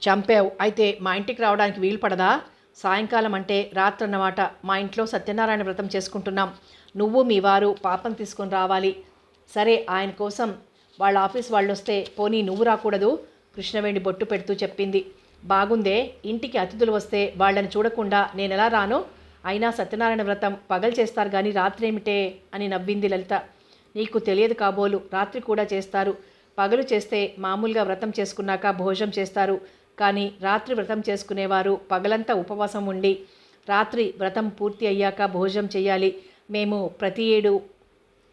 "చంపావు. అయితే మా ఇంటికి రావడానికి వీలు పడదా? సాయంకాలం అంటే రాత్రన్నమాట. మా ఇంట్లో సత్యనారాయణ వ్రతం చేసుకుంటున్నాం. నువ్వు మీ వారు పాపం తీసుకొని రావాలి." "సరే, ఆయన కోసం వాళ్ళ ఆఫీస్ వాళ్ళొస్తే పోనీ నువ్వు రాకూడదు?" కృష్ణవేణి బొట్టు పెడుతూ చెప్పింది. "బాగుందే, ఇంటికి అతిథులు వస్తే వాళ్ళని చూడకుండా నేనెలా రాను? అయినా సత్యనారాయణ వ్రతం పగలు చేస్తారు కానీ రాత్రేమిటే" అని నవ్వింది లలిత. "నీకు తెలియదు కాబోలు, రాత్రి కూడా చేస్తారు. పగలు చేస్తే మామూలుగా వ్రతం చేసుకున్నాక భోజనం చేస్తారు. కానీ రాత్రి వ్రతం చేసుకునేవారు పగలంతా ఉపవాసం ఉండి రాత్రి వ్రతం పూర్తి అయ్యాక భోజనం చేయాలి. మేము ప్రతి ఏడు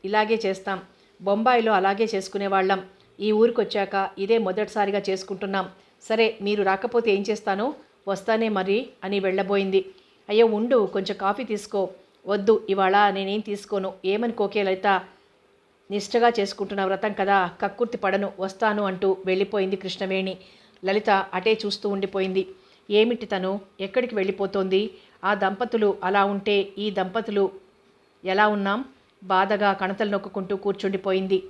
ఇలాగే చేస్తాం. బొంబాయిలో అలాగే చేసుకునేవాళ్ళం. ఈ ఊరికొచ్చాక ఇదే మొదటిసారిగా చేసుకుంటున్నాం. సరే, మీరు రాకపోతే ఏం చేస్తాను? వస్తానే మరి" అని వెళ్ళబోయింది. "అయ్యో ఉండు, కొంచెం కాఫీ తీసుకో." "వద్దు, ఇవాళ నేనేం తీసుకోను." "ఏమనుకోకే లలిత, నిష్టగా చేసుకుంటున్న వ్రతం కదా, కక్కుర్తి పడను, వస్తాను" అంటూ వెళ్ళిపోయింది కృష్ణవేణి. లలిత అటే చూస్తూ ఉండిపోయింది. ఏమిటి తను? ఎక్కడికి వెళ్ళిపోతోంది? ఆ దంపతులు అలా ఉంటే ఈ దంపతులు ఎలా ఉన్నాం? బాధగా కణతలు నొక్కుంటూ కూర్చుండిపోయింది.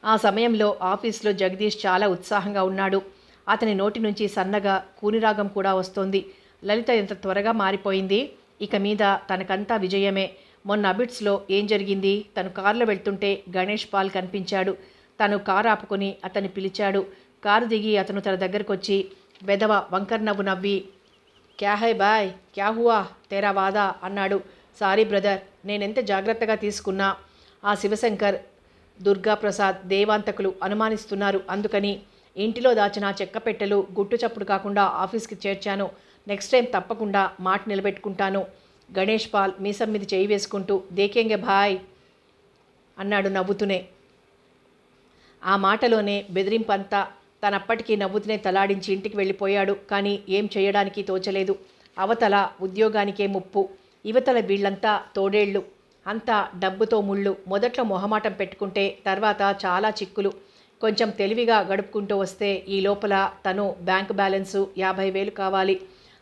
ఆ సమయంలో ఆఫీస్లో జగదీష్ చాలా ఉత్సాహంగా ఉన్నాడు. అతని నోటి నుంచి సన్నగా కూనిరాగం కూడా వస్తోంది. లలిత ఎంత త్వరగా మారిపోయింది. ఇక మీద తనకంతా విజయమే. మొన్న అబిడ్స్లో ఏం జరిగింది? తను కారులో వెళ్తుంటే గణేష్ పాల్ కనిపించాడు. తను కారు ఆపుకొని అతన్ని పిలిచాడు. కారు దిగి అతను తన దగ్గరకొచ్చి వెధవ వంకర్ నవ్వు నవ్వి, "క్యా హై బాయ్, క్యా హువా తేరా వాదా" అన్నాడు. "సారీ బ్రదర్, నేనెంత జాగ్రత్తగా తీసుకున్నా ఆ శివశంకర్, దుర్గాప్రసాద్ దేవాంతకులు అనుమానిస్తున్నారు. అందుకని ఇంటిలో దాచిన చెక్క పెట్టెలు గుట్టు చప్పుడు కాకుండా ఆఫీస్కి చేర్చాను. నెక్స్ట్ టైం తప్పకుండా మాట నిలబెట్టుకుంటాను." గణేష్ పాల్ మీసం మీద చేయి వేసుకుంటూ "దేకేంగే భాయ్" అన్నాడు నవ్వుతూనే. ఆ మాటలోనే బెదిరింపంతా. తనప్పటికీ నవ్వుతూనే తలాడించి ఇంటికి వెళ్ళిపోయాడు. కానీ ఏం చేయడానికి తోచలేదు. అవతల ఉద్యోగానికే ముప్పు, ఇవతల వీళ్ళంతా తోడేళ్ళు. అంతా డబ్బుతో ముళ్ళు. మొదట్లో మొహమాటం పెట్టుకుంటే తర్వాత చాలా చిక్కులు. కొంచెం తెలివిగా గడుపుకుంటూ వస్తే ఈ లోపల తను బ్యాంకు బ్యాలెన్సు 50,000 కావాలి.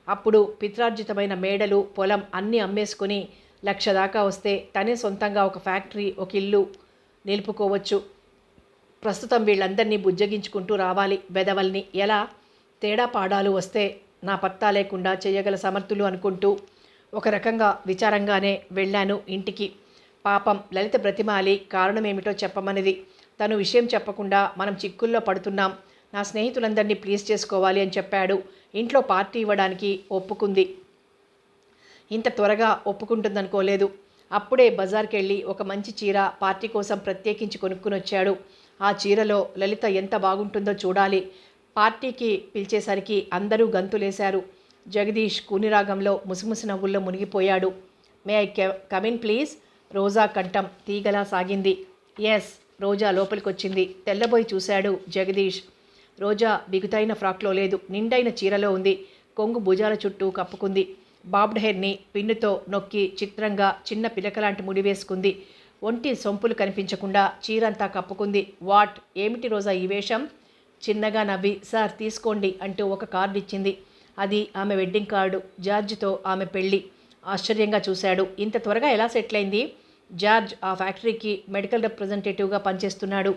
అప్పుడు పిత్రార్జితమైన మేడలు పొలం అన్నీ అమ్మేసుకుని 1,00,000 దాకా వస్తే తనే సొంతంగా ఒక ఫ్యాక్టరీ, ఒక ఇల్లు నిలుపుకోవచ్చు. ప్రస్తుతం వీళ్ళందరినీ బుజ్జగించుకుంటూ రావాలి. వెధవల్ని ఎలా తేడా పాడాలు వస్తే నా పత్తా లేకుండా చేయగల సమర్థులు అనుకుంటూ ఒక రకంగా విచారంగానే వెళ్ళాను ఇంటికి. పాపం లలిత బ్రతిమాలి కారణమేమిటో చెప్పమనిది. తను విషయం చెప్పకుండా మనం చిక్కుల్లో పడుతున్నాం, నా స్నేహితులందరినీ ప్లీజ్ చేసుకోవాలి అని చెప్పాడు. ఇంట్లో పార్టీ ఇవ్వడానికి ఒప్పుకుంది. ఇంత త్వరగా ఒప్పుకుంటుందనుకోలేదు. అప్పుడే బజార్కి వెళ్ళి ఒక మంచి చీర పార్టీ కోసం ప్రత్యేకించి కొనుక్కుని వచ్చాడు. ఆ చీరలో లలిత ఎంత బాగుంటుందో చూడాలి. పార్టీకి పిలిచేసరికి అందరూ గంతులేశారు. జగదీష్ కూనిరాగంలో ముసిముసి నవ్వుల్లో మునిగిపోయాడు. "May I come in please?" Roja కంఠం తీగలా సాగింది. "ఎస్." రోజా లోపలికొచ్చింది. తెల్లబోయి చూశాడు జగదీష్. రోజా బిగుతైన ఫ్రాక్లో లేదు, నిండైన చీరలో ఉంది. కొంగు భుజాల చుట్టూ కప్పుకుంది. బాబ్డ్ హెయిర్ని పిన్నుతో నొక్కి చిత్రంగా చిన్న పిలకలాంటి ముడి వేసుకుంది. ఒంటి సొంపులు కనిపించకుండా చీరంతా కప్పుకుంది. "వాట్, ఏమిటి రోజా ఈ వేషం?" చిన్నగా నవ్వి "సార్ తీసుకోండి" అంటూ ఒక కార్డు ఇచ్చింది. అది ఆమె వెడ్డింగ్ కార్డు. జార్జ్తో ఆమె పెళ్ళి. ఆశ్చర్యంగా చూశాడు. ఇంత త్వరగా ఎలా సెటిల్ అయింది? జార్జ్ ఆ ఫ్యాక్టరీకి మెడికల్ రిప్రజెంటేటివ్గా పనిచేస్తున్నాడు.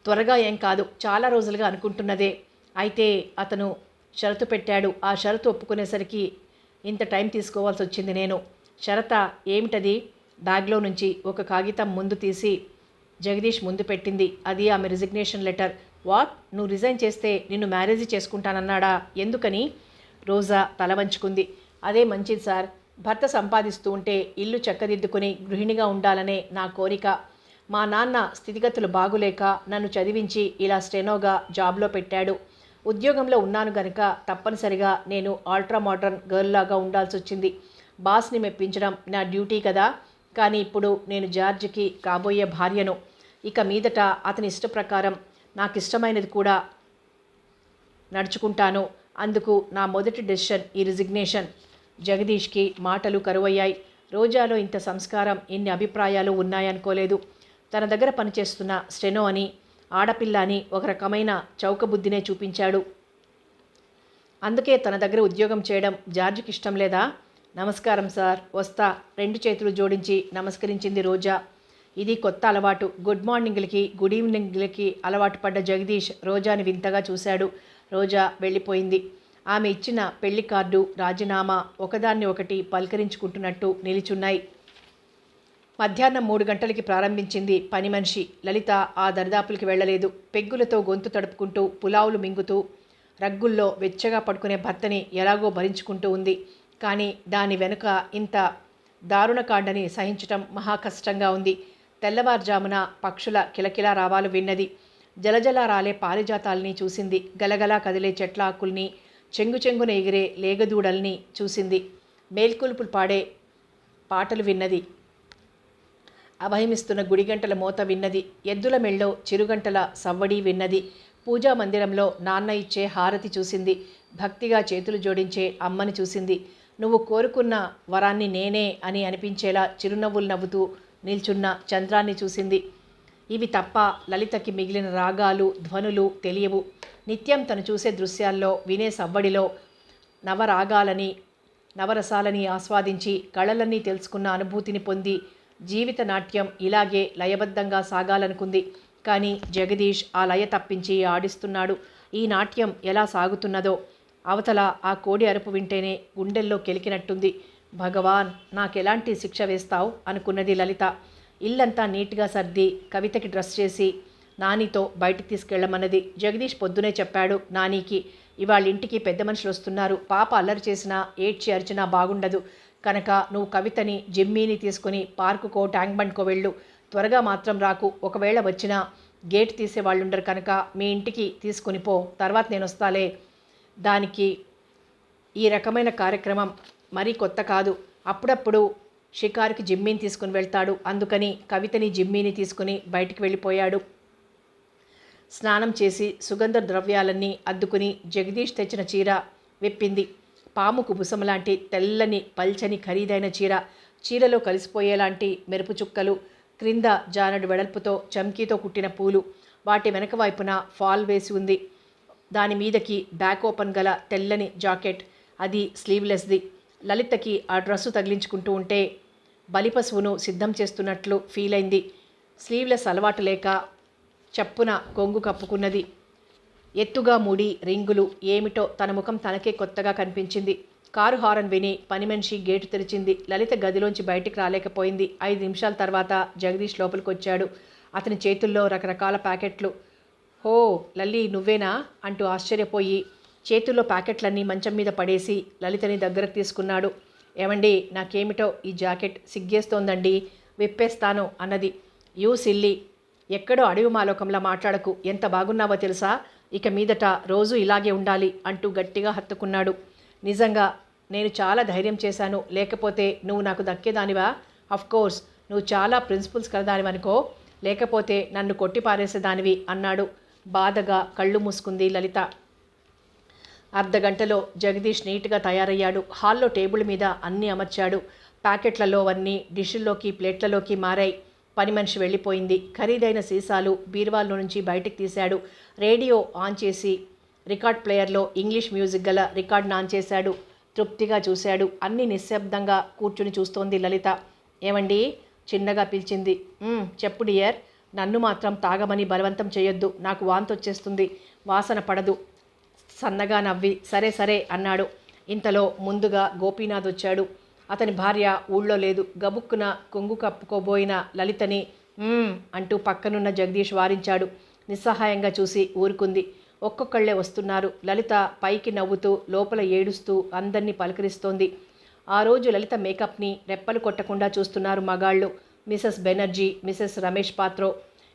త్వరగా ఏం కాదు, చాలా రోజులుగా అనుకుంటున్నదే. అయితే అతను షరతు పెట్టాడు. ఆ షరతు ఒప్పుకునేసరికి ఇంత టైం తీసుకోవాల్సి వచ్చింది నేను. షరతా? ఏమిటది? బ్యాగ్లో నుంచి ఒక కాగితం ముందు తీసి జగదీష్ ముందు పెట్టింది. అది ఆమె రిజిగ్నేషన్ లెటర్. "వాట్, నువ్వు రిజైన్ చేస్తే నిన్ను మ్యారేజీ చేసుకుంటానన్నాడా? ఎందుకని?" రోజా తల వంచుకుంది. "అదే మంచిది సార్. భర్త సంపాదిస్తూ ఉంటే ఇల్లు చక్కదిద్దుకుని గృహిణిగా ఉండాలనే నా కోరిక. మా నాన్న స్థితిగతులు బాగులేక నన్ను చదివించి ఇలా స్టెనోగా జాబ్లో పెట్టాడు. ఉద్యోగంలో ఉన్నాను గనుక తప్పనిసరిగా నేను ఆల్ట్రా మోడర్న్ గర్ల్ లాగా ఉండాల్సి వచ్చింది. బాస్ని మెప్పించడం నా డ్యూటీ కదా. కానీ ఇప్పుడు నేను జార్జ్కి కాబోయే భార్యను. ఇక మీదట అతని ఇష్ట ప్రకారం నాకు ఇష్టమైనది కూడా నడుచుకుంటాను. అందుకు నా మొదటి డెసిషన్ ఈ రిజిగ్నేషన్." జగదీష్కి మాటలు కరువయ్యాయి. రోజాలో ఇంత సంస్కారం, ఇన్ని అభిప్రాయాలు ఉన్నాయనుకోలేదు. తన దగ్గర పనిచేస్తున్న స్టెనో అని, ఆడపిల్ల అని ఒక రకమైన చౌకబుద్ధినే చూపించాడు. అందుకే తన దగ్గర ఉద్యోగం చేయడం జార్జ్కి ఇష్టం లేదా? నమస్కారం సార్, వస్తా. 2 చేతులు జోడించి నమస్కరించింది రోజా. ఇది కొత్త అలవాటు. గుడ్ మార్నింగ్లకి గుడ్ ఈవినింగ్లకి అలవాటు పడ్డ జగదీష్ రోజాని వింతగా చూశాడు. రోజా వెళ్ళిపోయింది. ఆమె ఇచ్చిన పెళ్లి కార్డు, రాజీనామా ఒకదాన్ని ఒకటి పలకరించుకుంటున్నట్టు నిలిచున్నాయి. మధ్యాహ్నం 3 గంటలకి ప్రారంభించింది పని మనిషి. లలిత ఆ దరిదాపులకి వెళ్ళలేదు. పెగ్గులతో గొంతు తడుపుకుంటూ పులావులు మింగుతూ రగ్గుల్లో వెచ్చగా పడుకునే భర్తని ఎలాగో భరించుకుంటూ ఉంది. కానీ దాని వెనుక ఇంత దారుణ కాండని సహించటం మహా కష్టంగా ఉంది. తెల్లవారుజామున పక్షుల కిలకిలా రావాలు విన్నది. జలజల రాలే పారిజాతాల్ని చూసింది. గలగలా కదిలే చెట్ల ఆకుల్ని, చెంగు చెంగున ఎగిరే లేగదూడల్ని చూసింది. మేల్కొలుపులు పాడే పాటలు విన్నది. అభయమిస్తున్న గుడిగంటల మోత విన్నది. ఎద్దుల మెళ్ళో చిరుగంటల సవ్వడి విన్నది. పూజా మందిరంలో నాన్న ఇచ్చే హారతి చూసింది. భక్తిగా చేతులు జోడించే అమ్మని చూసింది. నువ్వు కోరుకున్న వరాన్ని నేనే అని అనిపించేలా చిరునవ్వులు నవ్వుతూ నిల్చున్న చంద్రాన్ని చూసింది. ఇవి తప్ప లలితకి మిగిలిన రాగాలు, ధ్వనులు తెలియవు. నిత్యం తను చూసే దృశ్యాల్లో, వినే సవ్వడిలో నవరాగాలని, నవరసాలని ఆస్వాదించి కళలన్నీ తెలుసుకున్న అనుభూతిని పొంది జీవిత నాట్యం ఇలాగే లయబద్ధంగా సాగాలనుకుంది. కానీ జగదీష్ ఆ లయ తప్పించి ఆడిస్తున్నాడు. ఈ నాట్యం ఎలా సాగుతున్నదో అవతల ఆ కోడి అరుపు వింటేనే గుండెల్లో కెలికినట్టుంది. భగవాన్, నాకెలాంటి శిక్ష వేస్తావు అనుకున్నది లలిత. ఇల్లంతా నీట్గా సర్ది కవితకి డ్రెస్ చేసి నానితో బయటికి తీసుకెళ్లమన్నది. జగదీష్ పొద్దునే చెప్పాడు నానికి, ఇవాళ ఇంటికి పెద్ద మనుషులు వస్తున్నారు. పాప అల్లరి చేసినా ఏడ్చి అరిచినా బాగుండదు. కనుక నువ్వు కవితని, జిమ్మీని తీసుకుని పార్కుకో, ట్యాంక్ బండ్కో వెళ్ళు. త్వరగా మాత్రం రాకు. ఒకవేళ వచ్చినా గేట్ తీసేవాళ్ళుండరు కనుక మీ ఇంటికి తీసుకుని పో. తర్వాత నేను వస్తాలే. దానికి ఈ రకమైన కార్యక్రమం మరీ కొత్త కాదు. అప్పుడప్పుడు షికారుకి జిమ్మీని తీసుకుని వెళ్తాడు. అందుకని కవితని, జిమ్మీని తీసుకుని బయటికి వెళ్ళిపోయాడు. స్నానం చేసి సుగంధ ద్రవ్యాలన్నీ అద్దుకుని జగదీష్ తెచ్చిన చీర విప్పింది. పాముకు బుసమలాంటి తెల్లని పల్చని ఖరీదైన చీర. చీరలో కలిసిపోయేలాంటి మెరుపు చుక్కలు, క్రింద జానడు వెడల్పుతో చమ్కీతో కుట్టిన పూలు. వాటి వెనక వైపున ఫాల్ వేసి ఉంది. దాని మీదకి బ్యాక్ ఓపెన్ గల తెల్లని జాకెట్, అది స్లీవ్లెస్ది. లలితకి ఆ డ్రెస్సు తగిలించుకుంటూ ఉంటే బలిపశువును సిద్ధం చేస్తున్నట్లు ఫీల్ అయింది. స్లీవ్లెస్ అలవాటు లేక చప్పున కొంగు కప్పుకున్నది. ఎత్తుగా ముడి, రింగులు, ఏమిటో తన ముఖం తనకే కొత్తగా కనిపించింది. కారు హారన్ విని పని మనిషి గేటు తెరిచింది. లలిత గదిలోంచి బయటికి రాలేకపోయింది. 5 నిమిషాల తర్వాత జగదీష్ లోపలికి వచ్చాడు. అతని చేతుల్లో రకరకాల ప్యాకెట్లు. హో లల్లి, నువ్వేనా అంటూ ఆశ్చర్యపోయి చేతుల్లో ప్యాకెట్లన్నీ మంచం మీద పడేసి లలితని దగ్గరకు తీసుకున్నాడు. ఏమండి, నాకేమిటో ఈ జాకెట్ సిగ్గేస్తోందండి, విప్పేస్తాను అన్నది. యూ సిల్లి, ఎక్కడో అడవి మాలోకంలా మాట్లాడకు. ఎంత బాగున్నావో తెలుసా? ఇక మీదట రోజు ఇలాగే ఉండాలి అంటూ గట్టిగా హత్తుకున్నాడు. నిజంగా నేను చాలా ధైర్యం చేశాను. లేకపోతే నువ్వు నాకు దక్కేదానివా? కోర్స్ నువ్వు చాలా ప్రిన్సిపల్స్ కలదానివనుకో, లేకపోతే నన్ను కొట్టి పారేసేదానివి అన్నాడు. బాధగా కళ్ళు మూసుకుంది లలిత. అర్ధగంటలో జగదీష్ నీట్గా తయారయ్యాడు. హాల్లో టేబుల్ మీద అన్నీ అమర్చాడు. ప్యాకెట్లలో అన్నీ డిష్ల్లోకి, ప్లేట్లలోకి మారాయి. పని మనిషి వెళ్ళిపోయింది. ఖరీదైన సీసాలు బీరువాల్లో నుంచి బయటికి తీశాడు. రేడియో ఆన్ చేసి రికార్డ్ ప్లేయర్లో ఇంగ్లీష్ మ్యూజిక్ గల రికార్డ్ను ఆన్ చేశాడు. తృప్తిగా చూశాడు. అన్నీ నిశ్శబ్దంగా కూర్చుని చూస్తోంది లలిత. ఏమండి, చిన్నగా పిలిచింది. చెప్పు డియర్. నన్ను మాత్రం తాగమని బలవంతం చేయొద్దు. నాకు వాంతి వచ్చేస్తుంది, వాసన పడదు. సన్నగా నవ్వి సరే సరే అన్నాడు. ఇంతలో ముందుగా గోపీనాథ్ వచ్చాడు. అతని భార్య ఊళ్ళో లేదు. గబుక్కున కొంగు కప్పుకోబోయిన లలితని అంటూ పక్కనున్న జగదీష్ వారించాడు. నిస్సహాయంగా చూసి ఊరుకుంది. ఒక్కొక్కళ్లే వస్తున్నారు. లలిత పైకి నవ్వుతూ లోపల ఏడుస్తూ అందరినీ పలకరిస్తోంది. ఆ రోజు లలిత మేకప్ని రెప్పలు కొట్టకుండా చూస్తున్నారు మగాళ్ళు. మిసెస్ బెనర్జీ, మిసెస్ రమేష్ పాత్రో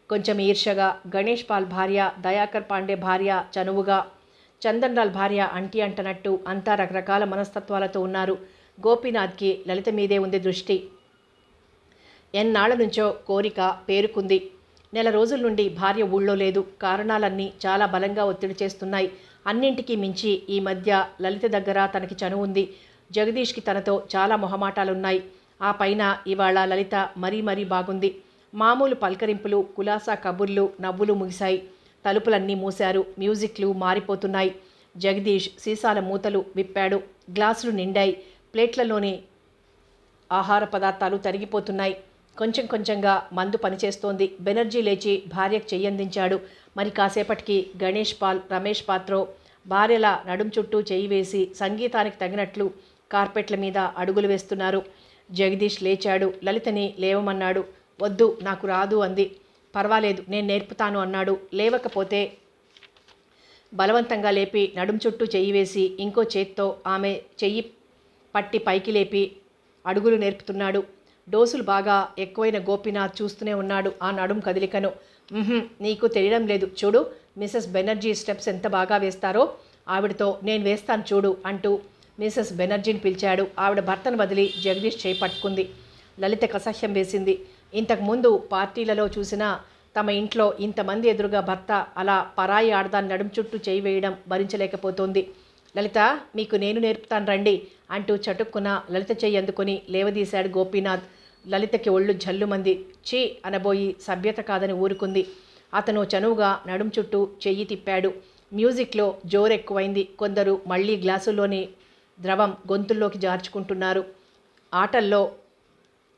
కొంచెం ఈర్ష్యగా, గణేష్ పాల్ భార్య, దయాకర్ పాండే భార్య చనువుగా, చందన్ లాల్ భార్య అంటి అంటనట్టు అంతా రకరకాల మనస్తత్వాలతో ఉన్నారు. గోపీనాథ్కి లలిత మీదే ఉంది దృష్టి. ఎన్నాళ్ల నుంచో కోరిక పేరుకుంది. నెల రోజుల నుండి భార్య ఊళ్ళో లేదు. కారణాలన్నీ చాలా బలంగా ఒత్తిడి చేస్తున్నాయి. అన్నింటికీ మించి ఈ మధ్య లలిత దగ్గర తనకి చనువు ఉంది. జగదీష్కి తనతో చాలా మొహమాటాలున్నాయి. ఆ పైన ఇవాళ లలిత మరీ బాగుంది. మామూలు పలకరింపులు, కులాసా కబుర్లు, నవ్వులు ముగిశాయి. తలుపులన్నీ మూశారు. మ్యూజిక్లు మారిపోతున్నాయి. జగదీష్ సీసాల మూతలు విప్పాడు. గ్లాసులు నిండాయి. ప్లేట్లలోని ఆహార పదార్థాలు తరిగిపోతున్నాయి. కొంచెం కొంచెంగా మందు పనిచేస్తోంది. బెనర్జీ లేచి భార్యకు చెయ్యందించాడు. మరి కాసేపటికి గణేష్ పాల్, రమేష్ పాత్రో భార్యల నడుం చుట్టూ చెయ్యి వేసి సంగీతానికి తగినట్లు కార్పెట్ల మీద అడుగులు వేస్తున్నారు. జగదీష్ లేచాడు. లలితని లేవమన్నాడు. వద్దు, నాకు రాదు అంది. పర్వాలేదు, నేను నేర్పుతాను అన్నాడు. లేవకపోతే బలవంతంగా లేపి నడుం చుట్టూ చెయ్యి వేసి ఇంకో చేత్తో ఆమె చెయ్యి పట్టి పైకి లేపి అడుగులు నేర్పుతున్నాడు. డోసులు బాగా ఎక్కువైన గోపీనాథ్ చూస్తూనే ఉన్నాడు ఆ నడుం కదిలికను. నీకు తెలియడం లేదు, చూడు మిసెస్ బెనర్జీ స్టెప్స్ ఎంత బాగా వేస్తారో, ఆవిడతో నేను వేస్తాను చూడు అంటూ మిసెస్ బెనర్జీని పిలిచాడు. ఆవిడ భర్తను వదిలి జగదీష్ చేయి పట్టుకుంది. లలితకు అసహ్యం వేసింది. ఇంతకుముందు పార్టీలలో చూసినా తమ ఇంట్లో ఇంతమంది ఎదురుగా భర్త అలా పరాయి ఆడదాన్ని నడుం చుట్టూ చేయి వేయడం భరించలేకపోతోంది. లలిత, మీకు నేను నేర్పుతాను రండి అంటూ చటుక్కున లలిత చెయ్యి అందుకొని లేవదీశాడు గోపీనాథ్. లలితకి ఒళ్ళు జల్లుమంది. చీ అనబోయి సభ్యత కాదని ఊరుకుంది. అతను చనువుగా నడుం చుట్టూ చెయ్యి తిప్పాడు. మ్యూజిక్లో జోరెక్కువైంది. కొందరు మళ్లీ గ్లాసుల్లోని ద్రవం గొంతుల్లోకి జార్చుకుంటున్నారు. ఆటల్లో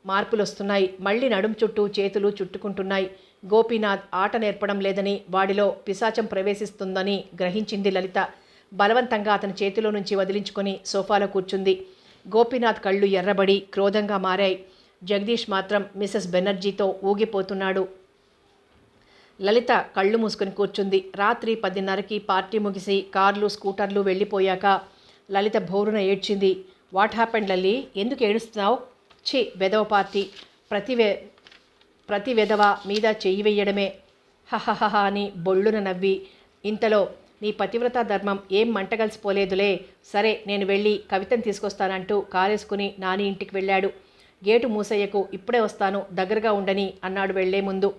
మార్పులు వస్తున్నాయి. మళ్ళీ నడుం చుట్టూ చేతులు చుట్టుకుంటున్నాయి. గోపీనాథ్ ఆట నేర్పడం లేదని, వాడిలో పిశాచం ప్రవేశిస్తుందని గ్రహించింది లలిత. బలవంతంగా అతని చేతిలో నుంచి వదిలించుకొని సోఫాలో కూర్చుంది. గోపీనాథ్ కళ్ళు ఎర్రబడి క్రోధంగా మారాయి. జగదీష్ మాత్రం మిసెస్ బెనర్జీతో ఊగిపోతున్నాడు. లలిత కళ్ళు మూసుకొని కూర్చుంది. రాత్రి 10:30కి పార్టీ ముగిసి కార్లు స్కూటర్లు వెళ్ళిపోయాక లలిత భోరున ఏడ్చింది. వాట్ హ్యాపెండ్ లల్లి, ఎందుకు ఏడుస్తున్నావు? ఛీ, వెధవ పార్టీ, ప్రతి వెధవ మీద చెయ్యి వెయ్యడమే, హహహహ అని బొళ్ళున నవ్వి, ఇంతలో నీ పతివ్రతా ధర్మం ఏం మంటగలిసిపోలేదులే, సరే నేను వెళ్ళి కవితను తీసుకొస్తానంటూ కారేసుకుని నాని ఇంటికి వెళ్ళాడు. గేటు మూసయ్యకు, ఇప్పుడే వస్తాను, దగ్గరగా ఉండని అన్నాడు వెళ్లే ముందు.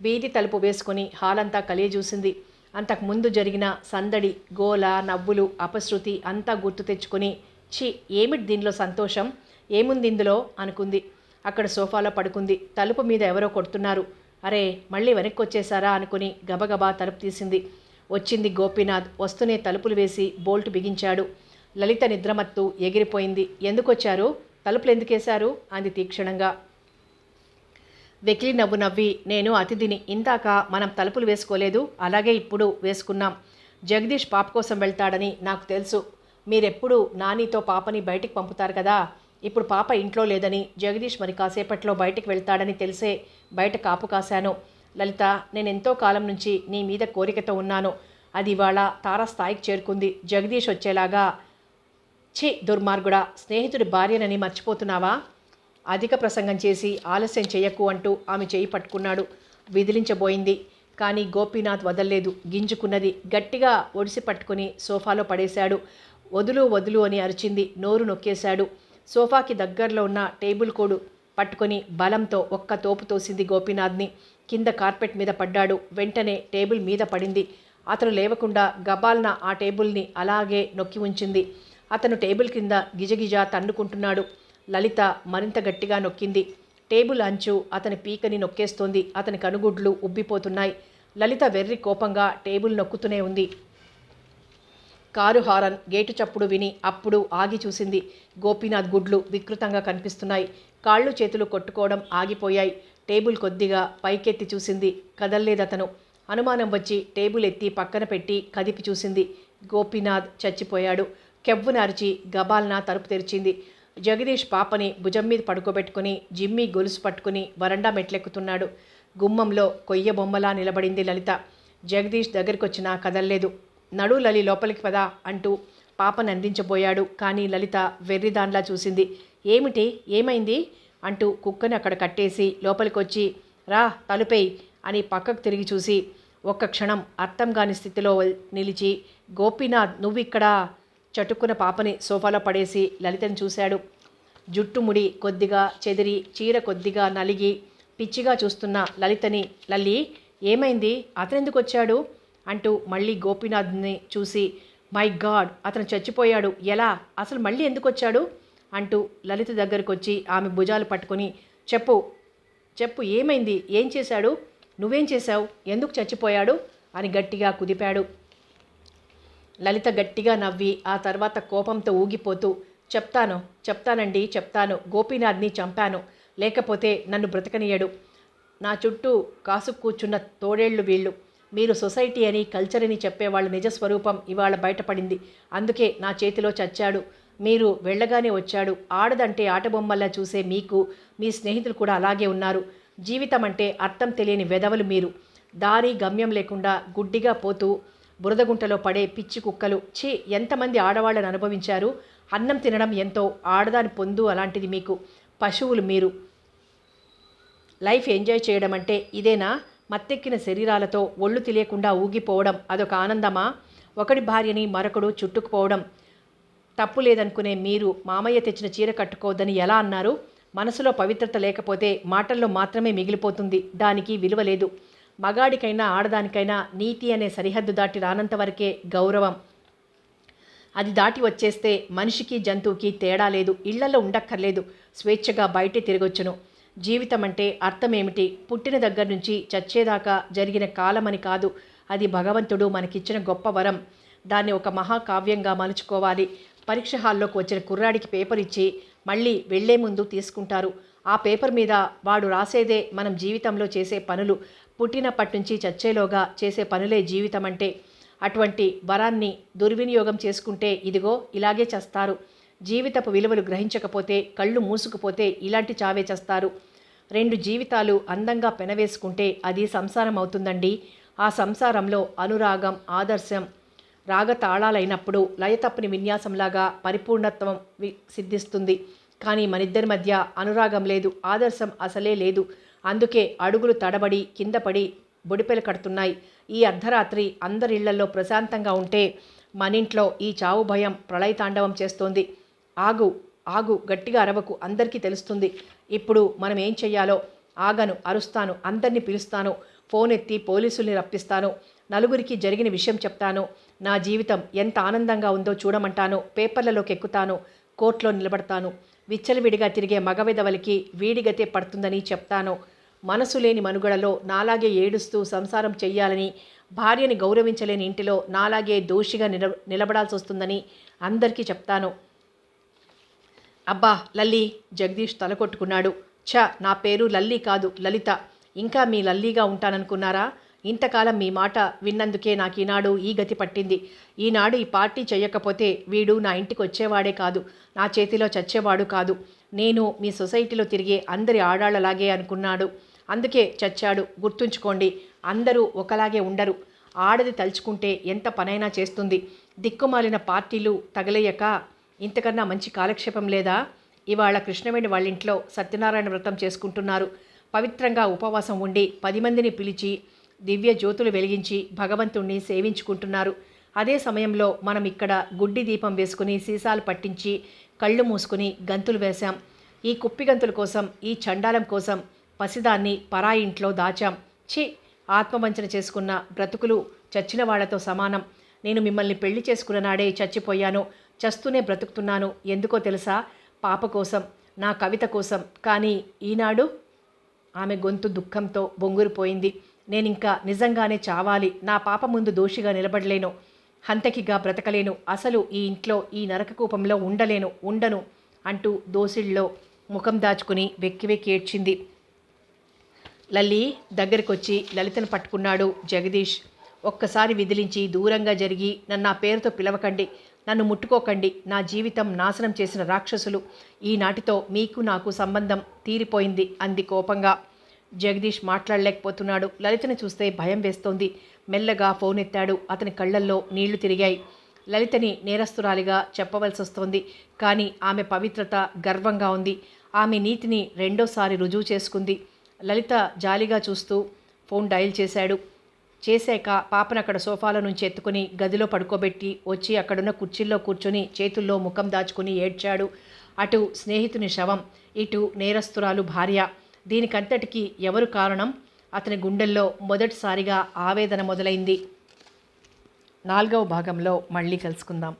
వీధి తలుపు వేసుకుని హాలంతా కలియజూసింది. అంతకుముందు జరిగిన సందడి, గోల, నవ్వులు, అపశృతి అంతా గుర్తు తెచ్చుకొని, ఛీ, ఏమిటి దీనిలో సంతోషం, ఏముంది ఇందులో అనుకుంది. అక్కడ సోఫాలో పడుకుంది. తలుపు మీద ఎవరో కొడుతున్నారు. అరే, మళ్ళీ వెనక్కి వచ్చేశారా అనుకుని గబగబా తలుపు తీసింది. వచ్చింది గోపీనాథ్. వస్తూనే తలుపులు వేసి బోల్టు బిగించాడు. లలిత నిద్రమత్తు ఎగిరిపోయింది. ఎందుకొచ్చారు, తలుపులు ఎందుకేశారు అంది తీక్షణంగా. వెకిలి నవ్వు నవ్వి, నేను అతిథిని, ఇందాక మనం తలుపులు వేసుకోలేదు, అలాగే ఇప్పుడు వేసుకున్నాం. జగదీష్ పాప కోసం వెళ్తాడని నాకు తెలుసు. మీరెప్పుడు నానితో పాపని బయటికి పంపుతారు కదా, ఇప్పుడు పాప ఇంట్లో లేదని, జగదీష్ మరి కాసేపట్లో బయటికి వెళ్తాడని తెలిసే బయట కాపు కాశాను. లలిత, నేనెంతో కాలం నుంచి నీ మీద కోరికతో ఉన్నాను. అది ఇవాళ తారాస్థాయికి చేరుకుంది. జగదీష్ వచ్చేలాగా. ఛీ, దుర్మార్గుడా, స్నేహితుడి భార్యనని మర్చిపోతున్నావా? అధిక ప్రసంగం చేసి ఆలస్యం చెయ్యకు అంటూ ఆమె చేయి పట్టుకున్నాడు. విదిలించబోయింది. కానీ గోపీనాథ్ వదల్లేదు. గింజుకున్నది. గట్టిగా ఒడిసి పట్టుకుని సోఫాలో పడేశాడు. వదులు వదులు అని అరిచింది. నోరు నొక్కేశాడు. సోఫాకి దగ్గరలో ఉన్న టేబుల్ కోడు పట్టుకొని బలంతో ఒక్క తోపు తోసింది గోపీనాథ్ని. కింద కార్పెట్ మీద పడ్డాడు. వెంటనే టేబుల్ మీద పడింది. అతను లేవకుండా గబాల్న ఆ టేబుల్ని అలాగే నొక్కి ఉంచింది. అతను టేబుల్ కింద గిజగిజ తన్నుకుంటున్నాడు. లలిత మరింత గట్టిగా నొక్కింది. టేబుల్ అంచు అతని పీకని నొక్కేస్తోంది. అతని కనుగుడ్లు ఉబ్బిపోతున్నాయి. లలిత వెర్రి కోపంగా టేబుల్ నొక్కుతూనే ఉంది. కారు హారన్, గేటు చప్పుడు విని అప్పుడు ఆగి చూసింది. గోపీనాథ్ గుడ్లు వికృతంగా కనిపిస్తున్నాయి. కాళ్ళు చేతులు కొట్టుకోవడం ఆగిపోయాయి. టేబుల్ కొద్దిగా పైకెత్తి చూసింది. కదల్లేదతను. అనుమానం వచ్చి టేబుల్ ఎత్తి పక్కన పెట్టి కదిపి చూసింది. గోపీనాథ్ చచ్చిపోయాడు. కెవ్వున అరిచి గబాల్న తలుపు తెరిచింది. జగదీష్ పాపని భుజం మీద పడుకోబెట్టుకుని జిమ్మి గొలుసు పట్టుకుని వరండా మెట్లెక్కుతున్నాడు. గుమ్మంలో కొయ్య బొమ్మలా నిలబడింది లలిత. జగదీష్ దగ్గరికొచ్చినా కదల్లేదు. నడు లలి, లోపలికి పదా అంటూ పాపను అందించబోయాడు. కానీ లలిత వెర్రిదాన్లా చూసింది. ఏమిటి, ఏమైంది అంటూ కుక్కని అక్కడ కట్టేసి లోపలికొచ్చి, రా తలుపేయ్ అని పక్కకు తిరిగి చూసి ఒక్క క్షణం అర్థం కాని స్థితిలో నిలిచి, గోపీనాథ్ నువ్విక్కడా? చటుక్కున పాపని సోఫాలో పడేసి లలితను చూశాడు. జుట్టుముడి కొద్దిగా చెదిరి, చీర కొద్దిగా నలిగి పిచ్చిగా చూస్తున్న లలితని, లల్లి ఏమైంది, అతనెందుకు వచ్చాడు అంటూ మళ్ళీ గోపీనాథ్ని చూసి, మై గాడ్, అతను చచ్చిపోయాడు, ఎలా, అసలు మళ్ళీ ఎందుకు వచ్చాడు అంటూ లలిత దగ్గరకు వచ్చి ఆమె భుజాలు పట్టుకొని, చెప్పు చెప్పు, ఏమైంది, ఏం చేశాడు, నువ్వేం చేశావు, ఎందుకు చచ్చిపోయాడు అని గట్టిగా కుదిపాడు. లలిత గట్టిగా నవ్వి ఆ తర్వాత కోపంతో ఊగిపోతూ, చెప్తానండి చెప్తాను. గోపీనాథ్ని చంపాను. లేకపోతే నన్ను బ్రతకనీయడు. నా చుట్టూ కాసు కూర్చున్న తోడేళ్లు వీళ్ళు. మీరు సొసైటీ అని కల్చర్ అని చెప్పేవాళ్ళ నిజస్వరూపం ఇవాళ బయటపడింది. అందుకే నా చేతిలో చచ్చాడు. మీరు వెళ్ళగానే వచ్చాడు. ఆడదంటే ఆటబొమ్మల్లా చూసే మీకు మీ స్నేహితులు కూడా అలాగే ఉన్నారు. జీవితం అంటే అర్థం తెలియని వెధవలు మీరు. దారి గమ్యం లేకుండా గుడ్డిగా పోతూ బురదగుంటలో పడే పిచ్చి కుక్కలు. ఛీ, ఎంతమంది ఆడవాళ్ళని అనుభవించారు. అన్నం తినడం ఎంతో, ఆడదాని పొందు అలాంటిది మీకు. పశువులు మీరు. లైఫ్ ఎంజాయ్ చేయడం అంటే ఇదేనా? మత్తెక్కిన శరీరాలతో ఒళ్ళు తెలియకుండా ఊగిపోవడం అదొక ఆనందమా? ఒకడి భార్యని మరొకడు చుట్టుకుపోవడం తప్పు లేదనుకునే మీరు మామయ్య తెచ్చిన చీర కట్టుకోవద్దని ఎలా అన్నారు? మనసులో పవిత్రత లేకపోతే మాటల్లో మాత్రమే మిగిలిపోతుంది. దానికి విలువ లేదు. మగాడికైనా ఆడదానికైనా నీతి అనే సరిహద్దు దాటి రానంత వరకే గౌరవం. అది దాటి వచ్చేస్తే మనిషికి జంతువుకి తేడా లేదు. ఇళ్లలో ఉండక్కర్లేదు. స్వేచ్ఛగా బయటే తిరగొచ్చును. జీవితం అంటే అర్థమేమిటి? పుట్టిన దగ్గర నుంచి చచ్చేదాకా జరిగిన కాలమని కాదు. అది భగవంతుడు మనకిచ్చిన గొప్ప వరం. దాన్ని ఒక మహాకావ్యంగా మలుచుకోవాలి. పరీక్ష హాల్లోకి వచ్చిన కుర్రాడికి పేపర్ ఇచ్చి మళ్ళీ వెళ్లే ముందు తీసుకుంటారు. ఆ పేపర్ మీద వాడు రాసేదే మనం జీవితంలో చేసే పనులు. పుట్టినప్పటి నుంచి చచ్చేలోగా చేసే పనులే జీవితం అంటే. అటువంటి వరాన్ని దుర్వినియోగం చేసుకుంటే ఇదిగో ఇలాగే చస్తారు. జీవితపు విలువలు గ్రహించకపోతే, కళ్ళు మూసుకుపోతే ఇలాంటి చావే చస్తారు. 2 జీవితాలు అందంగా పెనవేసుకుంటే అది సంసారం అవుతుందండి. ఆ సంసారంలో అనురాగం, ఆదర్శం రాగతాళాలైనప్పుడు లయతప్పని విన్యాసంలాగా పరిపూర్ణత్వం సిద్ధిస్తుంది. కానీ మనిద్దరి మధ్య అనురాగం లేదు, ఆదర్శం అసలే లేదు. అందుకే అడుగులు తడబడి కింద పడి బొడిపెలు కడుతున్నాయి. ఈ అర్ధరాత్రి అందరిళ్లల్లో ప్రశాంతంగా ఉంటే మనింట్లో ఈ చావు భయం ప్రళయతాండవం చేస్తోంది. ఆగు ఆగు, గట్టిగా అరవకు, అందరికీ తెలుస్తుంది. ఇప్పుడు మనం ఏం చెయ్యాలో. ఆగను, అరుస్తాను, అందరినీ పిలుస్తాను, ఫోన్ ఎత్తి పోలీసుల్ని రప్పిస్తాను, నలుగురికి జరిగిన విషయం చెప్తాను, నా జీవితం ఎంత ఆనందంగా ఉందో చూడమంటాను, పేపర్లలోకి ఎక్కుతాను, కోర్టులో నిలబడతాను, విచ్చలవిడిగా తిరిగే మగవిధవలకి వీడిగతే పడుతుందని చెప్తాను. మనసు లేని మనుగడలో నాలాగే ఏడుస్తూ సంసారం చెయ్యాలని, భార్యని గౌరవించలేని ఇంటిలో నాలాగే దోషిగా నిలబడాల్సి వస్తుందని అందరికీ చెప్తాను. అబ్బా లల్లి, జగదీష్ తల కొట్టుకున్నాడు. నా పేరు లల్లి కాదు, లలిత. ఇంకా మీ లల్లీగా ఉంటాననుకున్నారా? ఇంతకాలం మీ మాట విన్నందుకే నాకు ఈనాడు ఈ గతి పట్టింది. ఈనాడు ఈ పార్టీ చెయ్యకపోతే వీడు నా ఇంటికి వచ్చేవాడే కాదు, నా చేతిలో చచ్చేవాడు కాదు. నేను మీ సొసైటీలో తిరిగే అందరి ఆడాళ్లలాగే అనుకున్నాడు. అందుకే చచ్చాడు. గుర్తుంచుకోండి, అందరూ ఒకలాగే ఉండరు. ఆడది తలుచుకుంటే ఎంత పనైనా చేస్తుంది. దిక్కుమాలిన పార్టీలు తగలేయక ఇంతకన్నా మంచి కాలక్షేపం లేదా? ఇవాళ కృష్ణవేణి వాళ్ళ ఇంట్లో సత్యనారాయణ వ్రతం చేసుకుంటున్నారు. పవిత్రంగా ఉపవాసం ఉండి 10 మందిని పిలిచి దివ్య జ్యోతులు వెలిగించి భగవంతుణ్ణి సేవించుకుంటున్నారు. అదే సమయంలో మనం ఇక్కడ గుడ్డి దీపం వేసుకుని సీసాలు పట్టించి కళ్ళు మూసుకుని గంతులు వేశాం. ఈ కుప్పిగంతుల కోసం, ఈ చండాలం కోసం పసిదాన్ని పరాయి ఇంట్లో దాచాం. ఛీ, ఆత్మవంచన చేసుకున్న బ్రతుకులు చచ్చిన వాళ్లతో సమానం. నేను మిమ్మల్ని పెళ్లి చేసుకున్న నాడే చచ్చిపోయాను. చస్తూనే బ్రతుకుతున్నాను. ఎందుకో తెలుసా? పాప కోసం, నా కవిత కోసం. కానీ ఈనాడు ఆమె గొంతు దుఃఖంతో బొంగురుపోయింది. నేనింకా నిజంగానే చావాలి. నా పాప ముందు దోషిగా నిలబడలేను, హంతకిగా బ్రతకలేను. అసలు ఈ ఇంట్లో ఈ నరకకూపంలో ఉండను అంటూ దోసిళ్ళలో ముఖం దాచుకుని వెక్కి వెక్కి ఏడ్చింది. లల్లి దగ్గరికొచ్చి లలితను పట్టుకున్నాడు జగదీష్. ఒక్కసారి విదిలించి దూరంగా జరిగి, నన్ను ఆ పేరుతో పిలవకండి, నన్ను ముట్టుకోకండి. నా జీవితం నాశనం చేసిన రాక్షసులు. ఈనాటితో మీకు నాకు సంబంధం తీరిపోయింది అంది కోపంగా. జగదీష్ మాట్లాడలేకపోతున్నాడు. లలితని చూస్తే భయం వేస్తోంది. మెల్లగా ఫోన్ ఎత్తాడు. అతని కళ్ళల్లో నీళ్లు తిరిగాయి. లలితని నేరస్తురాలిగా చెప్పవలసి వస్తోంది. కానీ ఆమె పవిత్రత గర్వంగా ఉంది. ఆమె నీతిని రెండోసారి రుజువు చేసుకుంది. లలిత జాలిగా చూస్తూ ఫోన్ డయల్ చేశాక పాపను అక్కడ సోఫాలో నుంచి ఎత్తుకుని గదిలో పడుకోబెట్టి వచ్చి అక్కడున్న కుర్చీల్లో కూర్చొని చేతుల్లో ముఖం దాచుకుని ఏడ్చాడు. అటు స్నేహితుని శవం, ఇటు నేరస్తురాలు భార్య. దీనికంతటికీ ఎవరు కారణం? అతని గుండెల్లో మొదటిసారిగా ఆవేదన మొదలైంది. 4వ భాగంలో మళ్ళీ కలుసుకుందాం.